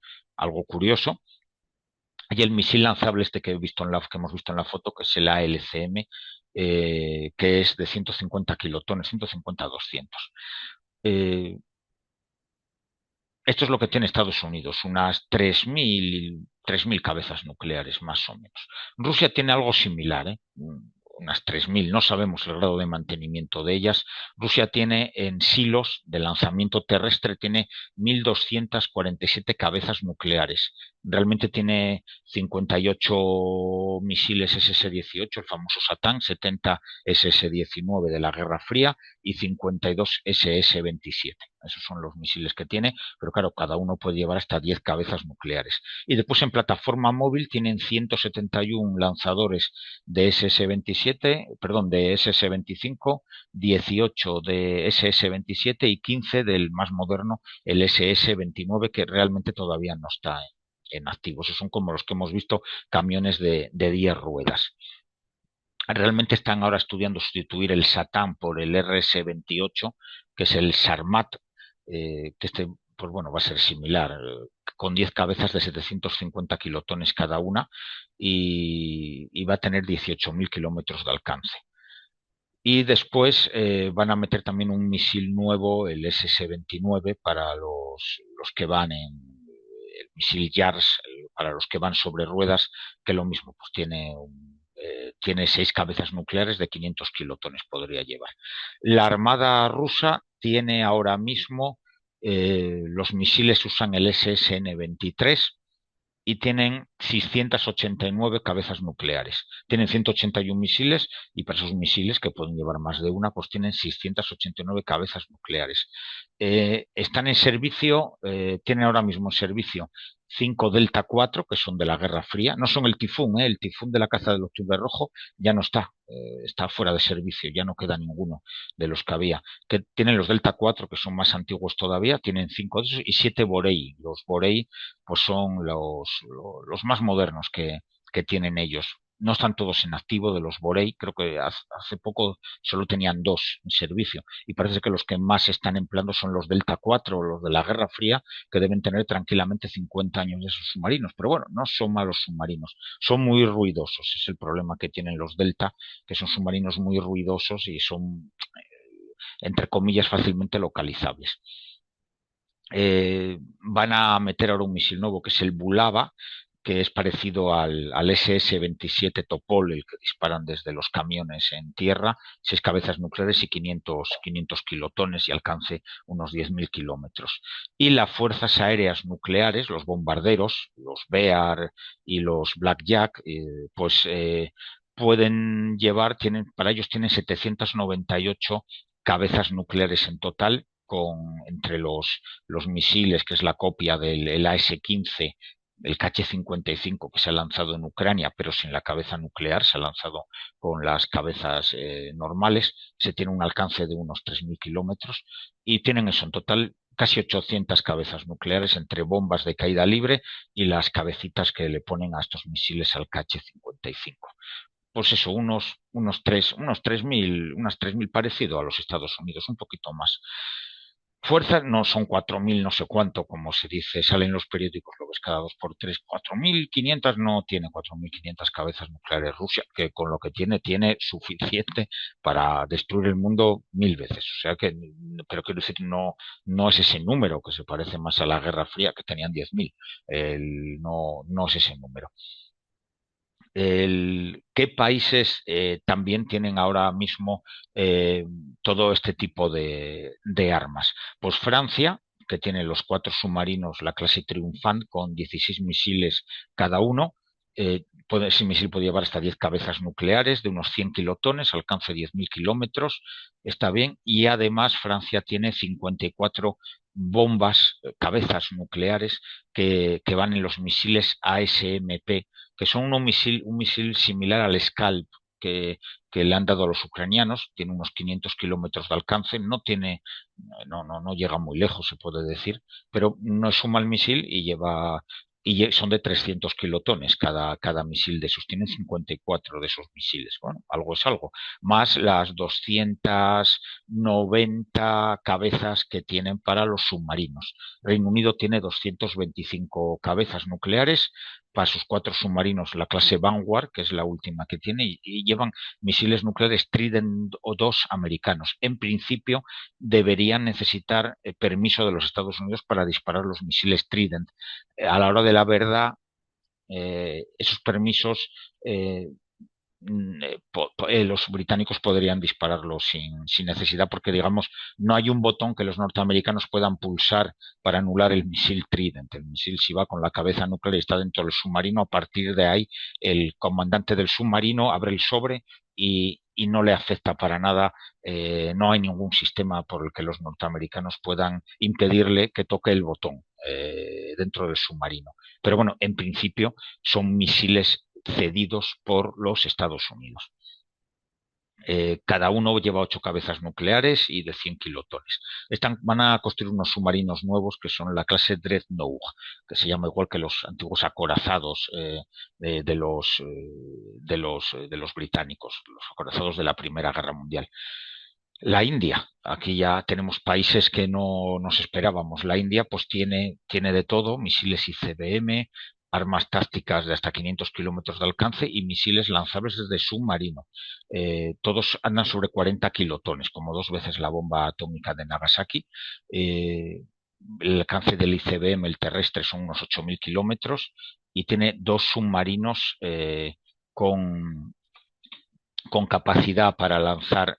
curioso. Y el misil lanzable este que hemos visto en la foto, que es el ALCM, que es de 150 kilotones, 150 a 200. Esto es lo que tiene Estados Unidos, unas 3.000 cabezas nucleares, más o menos. Rusia tiene algo similar, unas 3.000, no sabemos el grado de mantenimiento de ellas. Rusia tiene en silos de lanzamiento terrestre, tiene 1.247 cabezas nucleares. Realmente tiene 58 misiles SS-18, el famoso Satán, 70 SS-19 de la Guerra Fría y 52 SS-27. Esos son los misiles que tiene, pero claro, cada uno puede llevar hasta 10 cabezas nucleares. Y después en plataforma móvil tienen 171 lanzadores de SS-27, perdón, de SS-25, 18 de SS-27 y 15 del más moderno, el SS-29, que realmente todavía no está en activo. Esos son como los que hemos visto, camiones de 10 ruedas. Realmente están ahora estudiando sustituir el Satán por el RS-28, que es el Sarmat, que pues bueno, va a ser similar, con 10 cabezas de 750 kilotones cada una y va a tener 18.000 kilómetros de alcance. Y después van a meter también un misil nuevo, el SS-29, para los que van en el misil JARS, para los que van sobre ruedas, que lo mismo, pues tiene 6 cabezas nucleares de 500 kilotones, podría llevar. La Armada rusa tiene ahora mismo, los misiles usan el SSN-23, y tienen 689 cabezas nucleares. Tienen 181 misiles y para esos misiles, que pueden llevar más de una, pues tienen 689 cabezas nucleares. Están en servicio, tienen ahora mismo en servicio 5 Delta 4, que son de la Guerra Fría. No son el Tifún, el Tifún de la caza del Octubre Rojo ya no está fuera de servicio, ya no queda ninguno de los que había. Que tienen los Delta 4, que son más antiguos todavía, tienen 5 de esos, y 7 Borei. Los Borei pues son los más modernos que tienen ellos. No están todos en activo de los Borei, creo que hace poco solo tenían 2 en servicio y parece que los que más están empleando son los Delta 4 o los de la Guerra Fría, que deben tener tranquilamente 50 años de esos submarinos, pero bueno, no son malos submarinos, son muy ruidosos, es el problema que tienen los Delta, que son submarinos muy ruidosos y son, entre comillas, fácilmente localizables. Van a meter ahora un misil nuevo que es el Bulava, que es parecido al SS-27 Topol, el que disparan desde los camiones en tierra, 6 cabezas nucleares y 500 kilotones y alcance unos 10.000 kilómetros. Y las fuerzas aéreas nucleares, los bombarderos, los Bear y los Blackjack, pues pueden llevar, para ellos tienen 798 cabezas nucleares en total, entre los misiles, que es la copia del AS-15, el KH-55, que se ha lanzado en Ucrania, pero sin la cabeza nuclear, se ha lanzado con las cabezas normales, se tiene un alcance de unos 3.000 kilómetros y tienen eso en total casi 800 cabezas nucleares entre bombas de caída libre y las cabecitas que le ponen a estos misiles al KH-55. Pues eso, unas 3.000 parecido a los Estados Unidos, un poquito más. Fuerzas no son 4.000 no sé cuánto, como se dice, salen los periódicos, lo ves cada 2 por 3, 4.500 no tiene 4.500 cabezas nucleares Rusia, que con lo que tiene suficiente para destruir el mundo 1.000 veces. O sea que, pero quiero decir, no es ese número, que se parece más a la Guerra Fría, que tenían 10.000. No es ese número. ¿Qué países también tienen ahora mismo todo este tipo de armas? Pues Francia, que tiene los 4 submarinos, la clase Triunfant, con 16 misiles cada uno. Ese misil puede llevar hasta 10 cabezas nucleares de unos 100 kilotones, alcance 10.000 kilómetros, está bien. Y además Francia tiene 54 bombas, cabezas nucleares que van en los misiles ASMP, que son un misil similar al Scalp que le han dado a los ucranianos, tiene unos 500 kilómetros de alcance, no llega muy lejos, se puede decir, pero no es un mal misil y son de 300 kilotones cada misil de esos, tienen 54 de esos misiles, bueno, algo es algo, más las 290 cabezas que tienen para los submarinos. Reino Unido tiene 225 cabezas nucleares para sus 4 submarinos, la clase Vanguard, que es la última que tiene, y llevan misiles nucleares Trident o 2 americanos. En principio deberían necesitar permiso de los Estados Unidos para disparar los misiles Trident. A la hora de la verdad, esos permisos los británicos podrían dispararlo sin necesidad, porque digamos, no hay un botón que los norteamericanos puedan pulsar para anular el misil Trident. El misil, si va con la cabeza nuclear y está dentro del submarino, a partir de ahí el comandante del submarino abre el sobre y no le afecta para nada. No hay ningún sistema por el que los norteamericanos puedan impedirle que toque el botón dentro del submarino. Pero bueno, en principio son misiles cedidos por los Estados Unidos. Cada uno lleva 8 cabezas nucleares y de 100 kilotones. Van a construir unos submarinos nuevos que son la clase Dreadnought, que se llama igual que los antiguos acorazados de los británicos, los acorazados de la Primera Guerra Mundial. La India, aquí ya tenemos países que no nos esperábamos. La India pues tiene de todo, misiles ICBM, armas tácticas de hasta 500 kilómetros de alcance y misiles lanzables desde submarino. Todos andan sobre 40 kilotones, como 2 veces la bomba atómica de Nagasaki. El alcance del ICBM, el terrestre, son unos 8.000 kilómetros y tiene 2 submarinos con capacidad para lanzar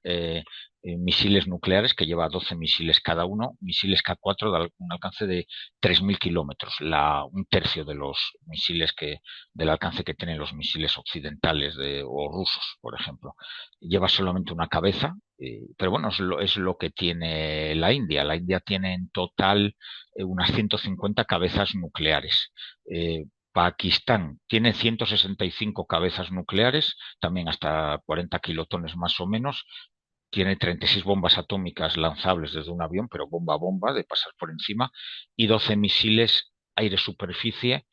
misiles nucleares, que lleva 12 misiles cada uno, misiles K4 de un alcance de 3.000 kilómetros, un tercio de los misiles del alcance que tienen los misiles occidentales o rusos, por ejemplo. Lleva solamente una cabeza, pero bueno, es lo que tiene la India. La India tiene en total unas 150 cabezas nucleares. Pakistán tiene 165 cabezas nucleares, también hasta 40 kilotones más o menos. Tiene 36 bombas atómicas lanzables desde un avión, pero bomba a bomba, de pasar por encima, y 12 misiles aire-superficie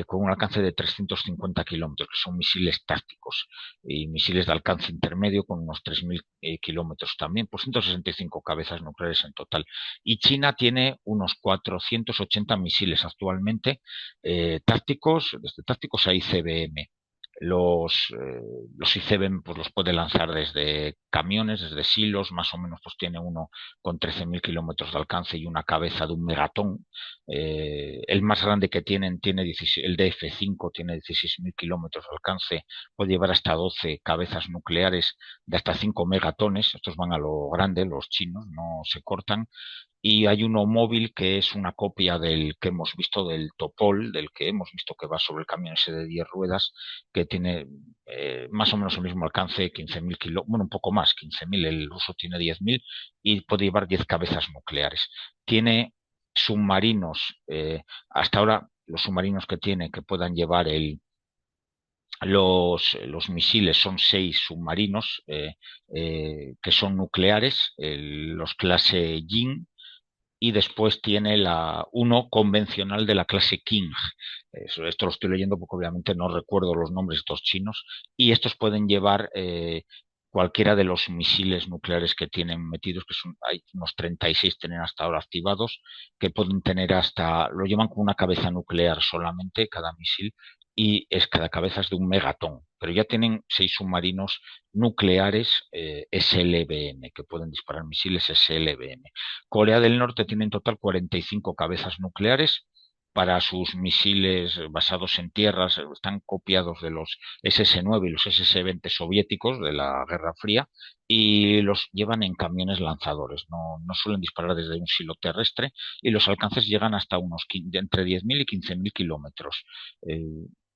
con un alcance de 350 kilómetros, que son misiles tácticos, y misiles de alcance intermedio con unos 3.000 kilómetros también, por 165 cabezas nucleares en total. Y China tiene unos 480 misiles actualmente tácticos, desde tácticos a ICBM. Los ICBM pues los puede lanzar desde camiones, desde silos, más o menos pues tiene uno con 13.000 kilómetros de alcance y una cabeza de un megatón. El más grande que tiene el DF-5 tiene 16.000 kilómetros de alcance, puede llevar hasta 12 cabezas nucleares de hasta 5 megatones. Estos van a lo grande, los chinos, no se cortan. Y hay uno móvil que es una copia del que hemos visto del Topol, del que hemos visto que va sobre el camión ese de 10 ruedas, que tiene más o menos el mismo alcance, 15.000 kilómetros, bueno, un poco más, 15.000, el ruso tiene 10.000 y puede llevar 10 cabezas nucleares. Tiene submarinos, hasta ahora los submarinos que tiene que puedan llevar los misiles son 6 submarinos que son nucleares, los clase Jin, y después tiene uno convencional de la clase King. Esto lo estoy leyendo porque obviamente no recuerdo los nombres de estos chinos, y estos pueden llevar cualquiera de los misiles nucleares que tienen metidos, hay unos 36 tienen hasta ahora activados, que pueden tener lo llevan con una cabeza nuclear solamente cada misil, y cada cabeza es de un megatón, pero ya tienen 6 submarinos nucleares SLBM, que pueden disparar misiles SLBM. Corea del Norte tiene en total 45 cabezas nucleares. Para sus misiles basados en tierras están copiados de los SS-9 y los SS-20 soviéticos de la Guerra Fría, y los llevan en camiones lanzadores. No suelen disparar desde un silo terrestre, y los alcances llegan hasta entre 10.000 y 15.000 kilómetros.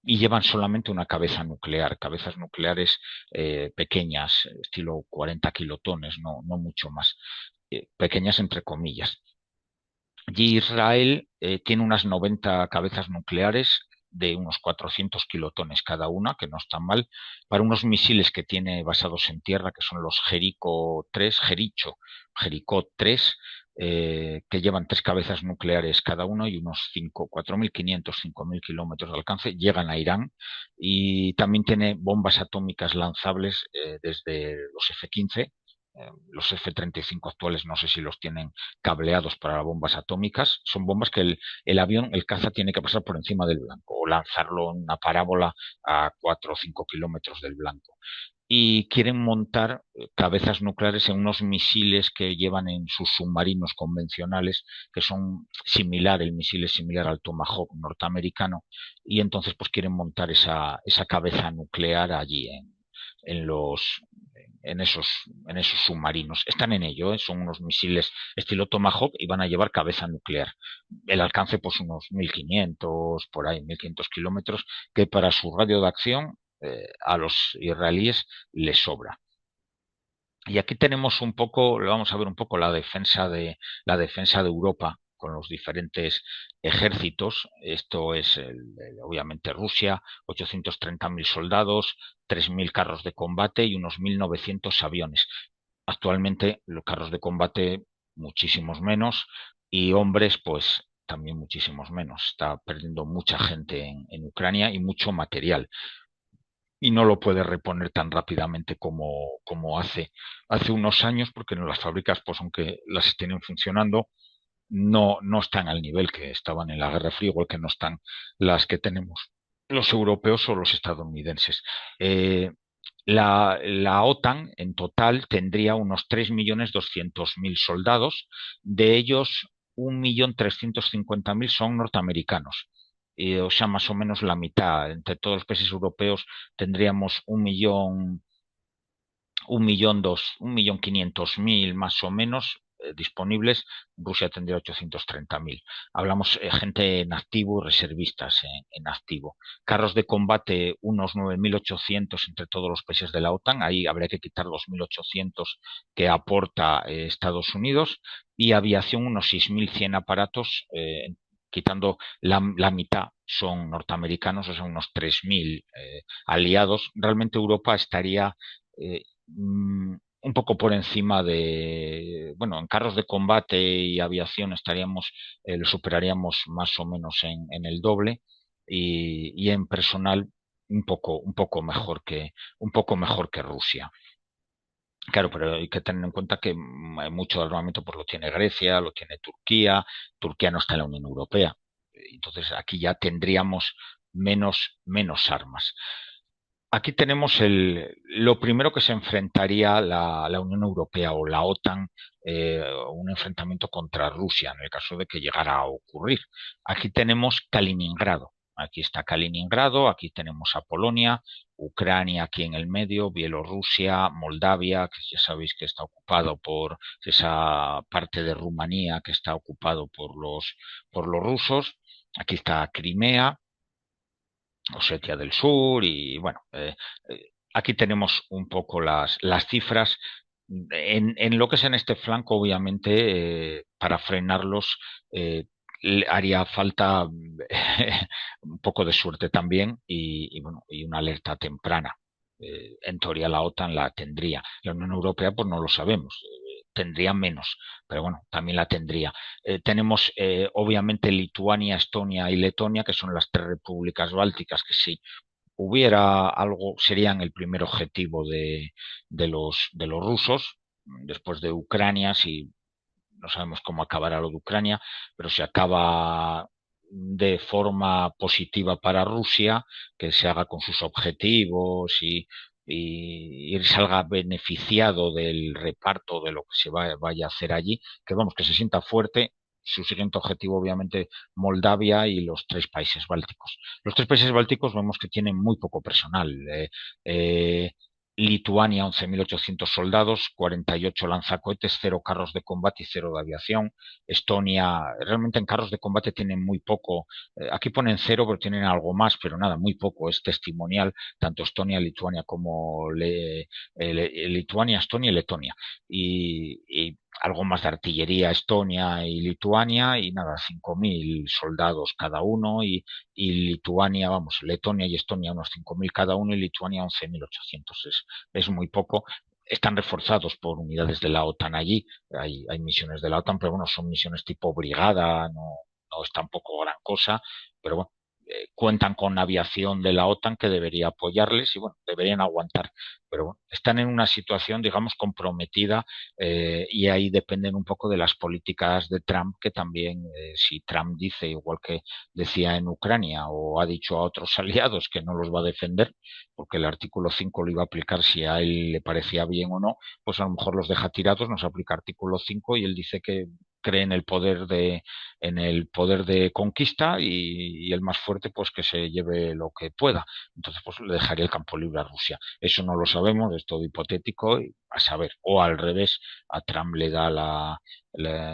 Y llevan solamente una cabeza nuclear, cabezas nucleares pequeñas, estilo 40 kilotones, no mucho más, pequeñas entre comillas. Y Israel tiene unas 90 cabezas nucleares de unos 400 kilotones cada una, que no están mal, para unos misiles que tiene basados en tierra, que son los Jericho 3, que llevan 3 cabezas nucleares cada uno y unos 4.500, 5.000 kilómetros de alcance, llegan a Irán, y también tiene bombas atómicas lanzables desde los F-15. Los F-35 actuales no sé si los tienen cableados para bombas atómicas. Son bombas que el caza tiene que pasar por encima del blanco o lanzarlo en una parábola a 4 o 5 kilómetros del blanco. Y quieren montar cabezas nucleares en unos misiles que llevan en sus submarinos convencionales, que son el misil es similar al Tomahawk norteamericano, y entonces pues quieren montar esa cabeza nuclear allí en los en esos submarinos. Están en ello, ¿eh? Son unos misiles estilo Tomahawk y van a llevar cabeza nuclear. El alcance, pues unos 1.500, por ahí, 1.500 kilómetros, que para su radio de acción a los israelíes les sobra. Y aquí tenemos un poco, lo vamos a ver un poco la defensa de Europa con los diferentes ejércitos. Esto es obviamente Rusia, 830.000 soldados, 3.000 carros de combate y unos 1.900 aviones. Actualmente los carros de combate muchísimos menos y hombres pues también muchísimos menos. Está perdiendo mucha gente en Ucrania y mucho material y no lo puede reponer tan rápidamente como hace unos años, porque las fábricas, pues aunque las estén funcionando, no están al nivel que estaban en la Guerra Fría, igual que no están las que tenemos los europeos o los estadounidenses. La OTAN en total tendría unos 3.200.000 soldados, de ellos 1.350.000 son norteamericanos. O sea, más o menos la mitad. Entre todos los países europeos tendríamos 1.500.000 más o menos disponibles. Rusia tendría 830.000. Hablamos gente en activo y reservistas en activo. Carros de combate, unos 9.800 entre todos los países de la OTAN. Ahí habría que quitar los 1.800 que aporta Estados Unidos. Y aviación, unos 6.100 aparatos, quitando la mitad son norteamericanos, o sea, unos 3.000 aliados. Realmente Europa estaría un poco por encima bueno, en carros de combate y aviación estaríamos, lo superaríamos más o menos en el doble y en personal un poco mejor que Rusia. Claro, pero hay que tener en cuenta que mucho armamento pues lo tiene Grecia, lo tiene Turquía. Turquía no está en la Unión Europea. Entonces aquí ya tendríamos menos armas. Aquí tenemos lo primero que se enfrentaría la Unión Europea o la OTAN, un enfrentamiento contra Rusia, en el caso de que llegara a ocurrir. Aquí tenemos Kaliningrado. Aquí está Kaliningrado, aquí tenemos a Polonia, Ucrania aquí en el medio, Bielorrusia, Moldavia, que ya sabéis que está ocupado por esa parte de Rumanía que está ocupado por los rusos. Aquí está Crimea, Osetia del Sur y bueno, aquí tenemos un poco las cifras. En lo que es en este flanco, obviamente, para frenarlos haría falta un poco de suerte también bueno, y una alerta temprana. En teoría la OTAN la tendría. La Unión Europea, pues no lo sabemos. Tendría menos, pero bueno, también la tendría. Tenemos obviamente Lituania, Estonia y Letonia, que son las tres repúblicas bálticas que si hubiera algo serían el primer objetivo de los rusos, después de Ucrania. Si no sabemos cómo acabará lo de Ucrania, pero si acaba de forma positiva para Rusia, que se haga con sus objetivos y salga beneficiado del reparto de lo que se vaya a hacer allí, que vamos, que se sienta fuerte. Su siguiente objetivo, obviamente, Moldavia y los tres países bálticos. Los tres países bálticos vemos que tienen muy poco personal. Eh, Lituania, 11.800 soldados, 48 lanzacohetes, 0 carros de combate y 0 de aviación. Estonia, realmente en carros de combate tienen muy poco. Aquí ponen 0, pero tienen algo más, pero nada, muy poco. Es testimonial, tanto Estonia, Lituania como Lituania, Estonia y Letonia. Y algo más de artillería Estonia y Lituania y nada, 5.000 soldados cada uno y Lituania, vamos, Letonia y Estonia unos 5.000 cada uno y Lituania 11.800. Es muy poco. Están reforzados por unidades de la OTAN allí. Hay misiones de la OTAN, pero bueno, son misiones tipo brigada, no es tampoco gran cosa, pero bueno, cuentan con aviación de la OTAN que debería apoyarles y bueno, deberían aguantar. Pero bueno, están en una situación, digamos, comprometida y ahí dependen un poco de las políticas de Trump, que también, si Trump dice, igual que decía en Ucrania, o ha dicho a otros aliados que no los va a defender, porque el artículo 5 lo iba a aplicar si a él le parecía bien o no, pues a lo mejor los deja tirados, nos aplica artículo 5 y él dice que cree en el poder de conquista y el más fuerte pues que se lleve lo que pueda. Entonces pues le dejaría el campo libre a Rusia. Eso no lo sabemos, es todo hipotético y a saber. O al revés, a Trump le da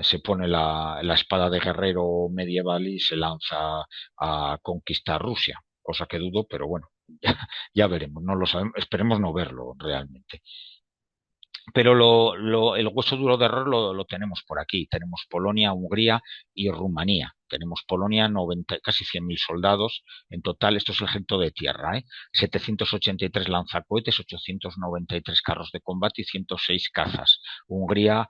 se pone la espada de guerrero medieval y se lanza a conquistar Rusia, cosa que dudo, pero bueno, ya veremos, no lo sabemos, esperemos no verlo realmente. Pero el hueso duro de error lo tenemos por aquí. Tenemos Polonia, Hungría y Rumanía. Tenemos Polonia, 90, casi 100.000 soldados. En total, esto es el ejército de tierra, ¿eh? 783 lanzacohetes, 893 carros de combate y 106 cazas. Hungría,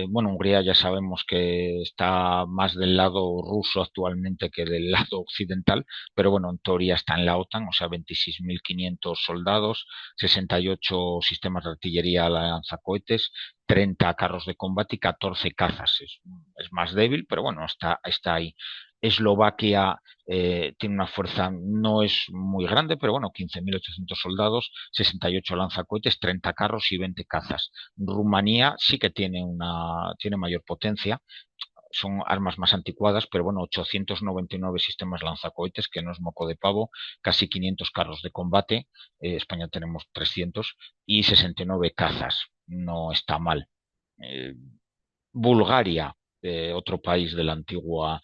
bueno, Hungría ya sabemos que está más del lado ruso actualmente que del lado occidental, pero bueno, en teoría está en la OTAN, o sea, 26.500 soldados, 68 sistemas de artillería lanzacohetes, 30 carros de combate y 14 cazas. Es más débil, pero bueno, está ahí. Eslovaquia tiene una fuerza, no es muy grande, pero bueno, 15.800 soldados, 68 lanzacohetes, 30 carros y 20 cazas. Rumanía sí que tiene mayor potencia, son armas más anticuadas, pero bueno, 899 sistemas lanzacohetes, que no es moco de pavo, casi 500 carros de combate, España tenemos 300, y 69 cazas, no está mal. Eh, Bulgaria, otro país del antiguo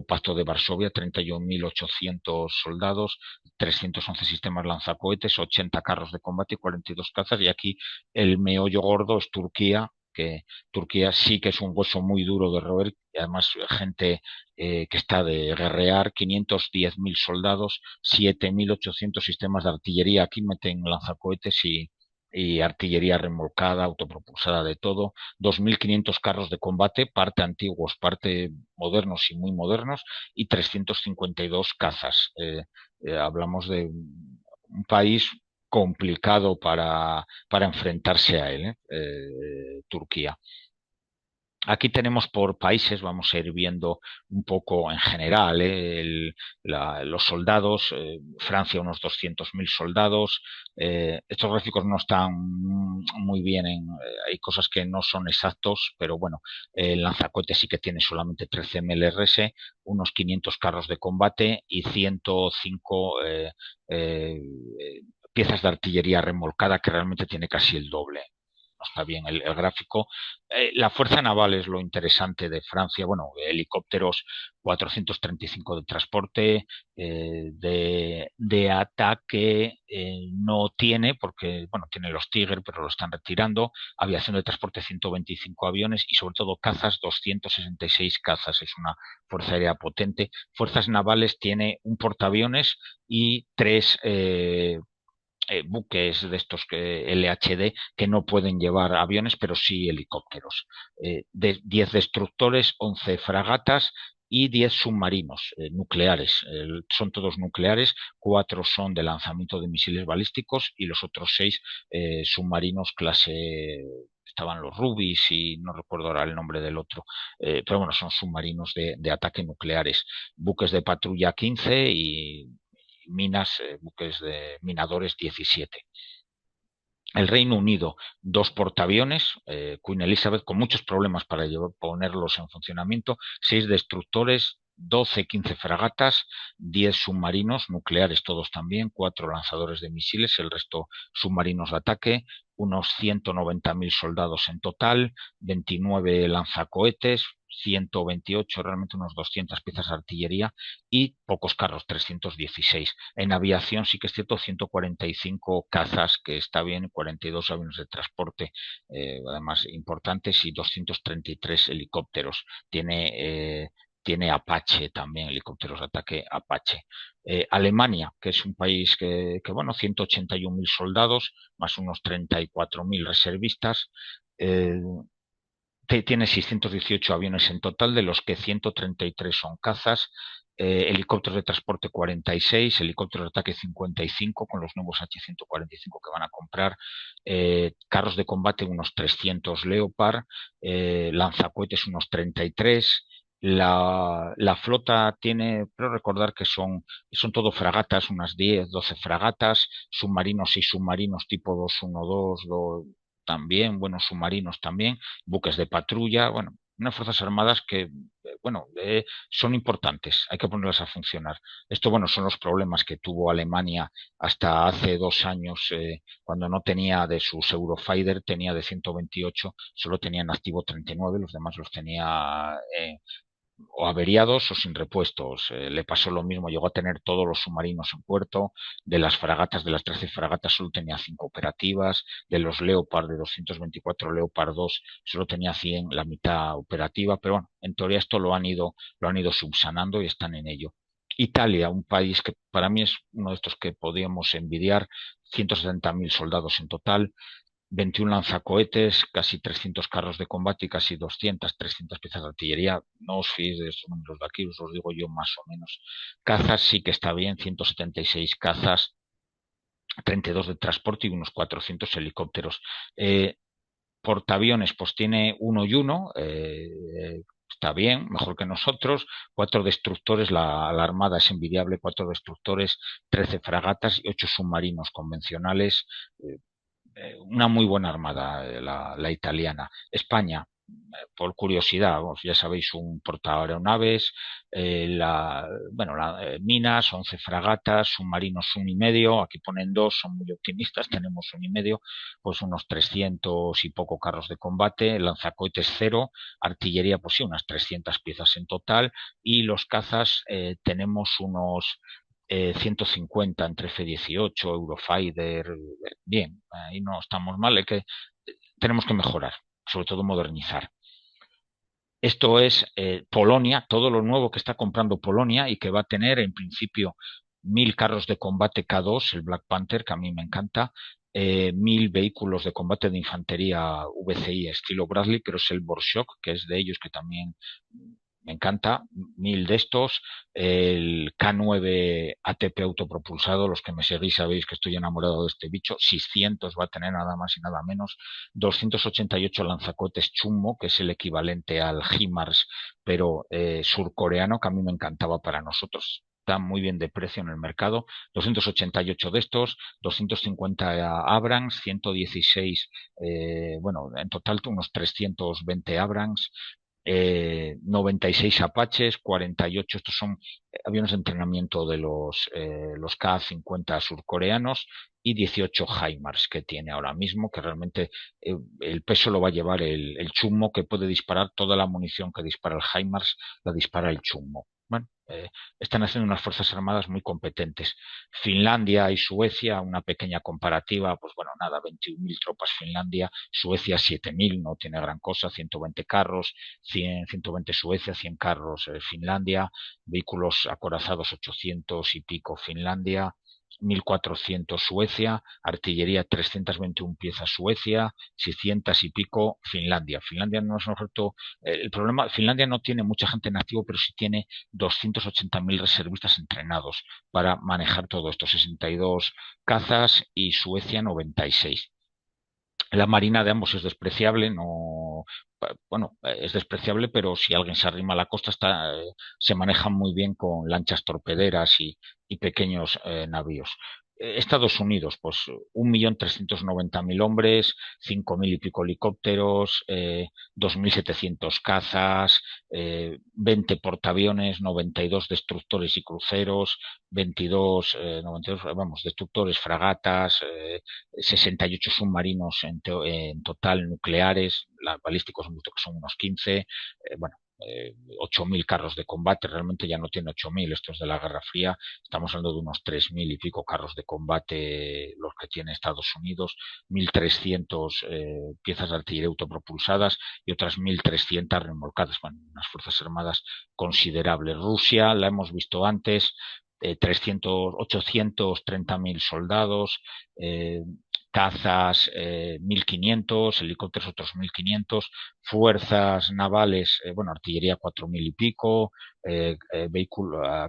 Pacto de Varsovia, 31.800 soldados, 311 sistemas lanzacohetes, 80 carros de combate y 42 cazas. Y aquí el meollo gordo es Turquía, que Turquía sí que es un hueso muy duro de roer, y además gente que está de guerrear, 510.000 soldados, 7.800 sistemas de artillería. Aquí meten lanzacohetes y artillería remolcada, autopropulsada, de todo, 2.500 carros de combate, parte antiguos, parte modernos y muy modernos, y 352 cazas. Hablamos de un país complicado para enfrentarse a él, Turquía. Aquí tenemos por países, vamos a ir viendo un poco en general, los soldados, Francia unos 200.000 soldados, estos gráficos no están muy bien, hay cosas que no son exactos, pero bueno, el lanzacohetes sí que tiene solamente 13 MLRS, unos 500 carros de combate y 105 piezas de artillería remolcada, que realmente tiene casi el doble. No está bien el gráfico. La fuerza naval es lo interesante de Francia. Bueno, helicópteros 435 de transporte, de ataque no tiene, porque bueno, tiene los Tiger, pero lo están retirando. Aviación de transporte 125 aviones y sobre todo cazas 266 cazas. Es una fuerza aérea potente. Fuerzas navales tiene un portaaviones y tres buques de estos LHD que no pueden llevar aviones, pero sí helicópteros. 10 destructores, 11 fragatas y 10 submarinos nucleares. Son todos nucleares, 4 son de lanzamiento de misiles balísticos y los otros 6 submarinos clase... Estaban los Rubis y no recuerdo ahora el nombre del otro, pero bueno, son submarinos de ataque nucleares. Buques de patrulla 15 y minas, buques de minadores 17. El Reino Unido, 2 portaaviones, Queen Elizabeth, con muchos problemas para ponerlos en funcionamiento, 6 destructores, 12, 15 fragatas, 10 submarinos nucleares, todos también, 4 lanzadores de misiles, el resto submarinos de ataque, unos 190.000 soldados en total, 29 lanzacohetes, 128, realmente unos 200 piezas de artillería y pocos carros, 316. En aviación sí que es cierto, 145 cazas, que está bien, 42 aviones de transporte, además importantes, y 233 helicópteros. Tiene Apache también, helicópteros de ataque Apache. Alemania, que es un país bueno, 181.000 soldados, más unos 34.000 reservistas, tiene 618 aviones en total, de los que 133 son cazas, helicópteros de transporte 46, helicópteros de ataque 55 con los nuevos H-145 que van a comprar, carros de combate unos 300 Leopard, lanzacohetes unos 33. La flota tiene, creo recordar que son todo fragatas, unas 10, 12 fragatas, submarinos y submarinos tipo 212, también, buenos submarinos también, buques de patrulla, bueno, unas fuerzas armadas que, bueno, son importantes, hay que ponerlas a funcionar. Esto, bueno, son los problemas que tuvo Alemania hasta hace 2 años, cuando no tenía de sus Eurofighter, tenía de 128, solo tenía en activo 39, los demás los tenía o averiados o sin repuestos. Le pasó lo mismo, llegó a tener todos los submarinos en puerto, de las fragatas, de las 13 fragatas solo tenía 5 operativas, de los Leopard, de 224 Leopard 2 solo tenía 100, la mitad operativa, pero bueno, en teoría esto lo han ido subsanando y están en ello. Italia, un país que para mí es uno de estos que podíamos envidiar, 170.000 soldados en total, 21 lanzacohetes, casi 300 carros de combate y casi 200, 300 piezas de artillería. No os fiéis de estos números de aquí, os los digo yo más o menos. Cazas sí que está bien, 176 cazas, 32 de transporte y unos 400 helicópteros. Portaaviones, pues tiene uno y uno, está bien, mejor que nosotros. 4 destructores, la Armada es envidiable, 4 destructores, 13 fragatas y 8 submarinos convencionales. Una muy buena armada, la italiana. España, por curiosidad, ya sabéis, un portaaeronaves, minas, 11 fragatas, submarinos 1,5, aquí ponen 2, son muy optimistas, tenemos 1,5, pues unos 300 y poco carros de combate, lanzacohetes 0, artillería pues sí, unas 300 piezas en total, y los cazas tenemos unos 150 entre F-18, Eurofighter, bien, ahí no estamos mal, tenemos que mejorar, sobre todo modernizar. Esto es Polonia, todo lo nuevo que está comprando Polonia y que va a tener en principio 1.000 carros de combate K2, el Black Panther, que a mí me encanta, 1.000 vehículos de combate de infantería VCI estilo Bradley, pero es el Borshock, que es de ellos, que también me encanta, 1.000 de estos, el K9 ATP autopropulsado, los que me seguís sabéis que estoy enamorado de este bicho, 600 va a tener nada más y nada menos, 288 lanzacohetes Chummo, que es el equivalente al HIMARS, pero surcoreano, que a mí me encantaba para nosotros. Está muy bien de precio en el mercado, 288 de estos, 250 Abrams, 116, bueno, en total unos 320 Abrams, 96 Apaches, 48, estos son aviones de entrenamiento de los K-50 surcoreanos, y 18 HIMARS que tiene ahora mismo, que realmente el peso lo va a llevar el Chummo, que puede disparar toda la munición que dispara el HIMARS, la dispara el Chummo. Bueno, están haciendo unas fuerzas armadas muy competentes. Finlandia y Suecia, una pequeña comparativa, pues bueno, nada, 21.000 tropas Finlandia, Suecia 7.000, no tiene gran cosa, 120 carros, 120 Suecia, 100 carros Finlandia, vehículos acorazados 800 y pico Finlandia, 1.400 Suecia, artillería 321 piezas Suecia, 600 y pico Finlandia. Finlandia no es un ejército, el problema, Finlandia no tiene mucha gente en activo, pero sí tiene 280.000 reservistas entrenados para manejar todo esto, 62 cazas y Suecia 96. La marina de ambos es despreciable, no, bueno, es despreciable, pero si alguien se arrima a la costa se manejan muy bien con lanchas torpederas y pequeños navíos. Estados Unidos, pues 1.390.000 hombres, 5.000 y pico helicópteros, 2.700 cazas, 20 portaaviones, 92 destructores y cruceros, 92, vamos, destructores, fragatas, 68 submarinos en total nucleares, balísticos que son unos 15, bueno, 8.000 carros de combate, realmente ya no tiene 8.000, esto es de la Guerra Fría, estamos hablando de unos 3.000 y pico carros de combate los que tiene Estados Unidos, 1.300 piezas de artillería autopropulsadas y otras 1.300 remolcadas, bueno, unas fuerzas armadas considerables. Rusia, la hemos visto antes, 830.000 soldados, cazas 1.500, helicópteros otros 1.500, fuerzas navales, bueno, artillería 4.000 y pico,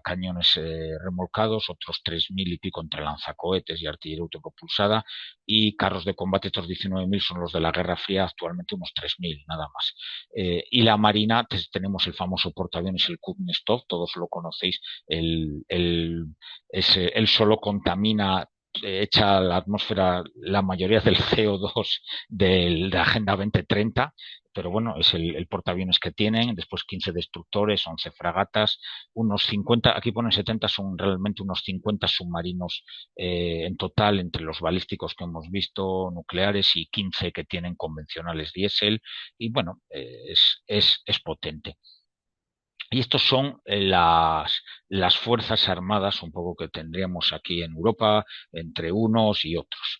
cañones remolcados, otros 3.000 y pico entre lanzacohetes y artillería autopropulsada, y carros de combate, estos 19.000 son los de la Guerra Fría, actualmente unos 3.000 nada más. Y la Marina, tenemos el famoso portaaviones, el Kuznetsov, todos lo conocéis, él solo contamina echa a la atmósfera la mayoría del CO2 de la Agenda 2030, pero bueno, es el portaaviones que tienen, después 15 destructores, 11 fragatas, unos 50, aquí ponen 70, son realmente unos 50 submarinos en total, entre los balísticos que hemos visto, nucleares, y 15 que tienen convencionales diésel, y bueno, es potente. Y estos son las fuerzas armadas un poco que tendríamos aquí en Europa entre unos y otros.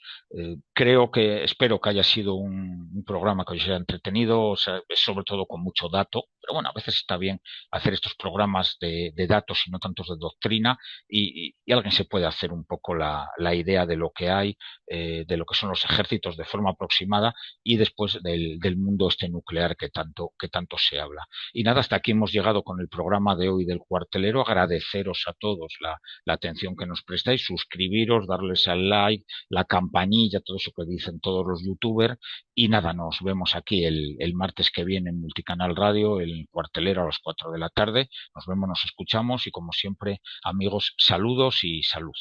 Espero que haya sido un programa que os haya entretenido, o sea, sobre todo con mucho dato, pero bueno, a veces está bien hacer estos programas de datos y no tantos de doctrina, y alguien se puede hacer un poco la idea de lo que hay, de lo que son los ejércitos de forma aproximada, y después del mundo este nuclear que tanto se habla. Y nada, hasta aquí hemos llegado con el programa de hoy del Cuartelero. Agradeceros a todos la atención que nos prestáis, suscribiros, darles al like, la campanilla, todo eso que dicen todos los youtubers. Y nada, nos vemos aquí el martes que viene en Multicanal Radio, el Cuartelero a las 4 de la tarde. Nos vemos, nos escuchamos y como siempre, amigos, saludos y salud.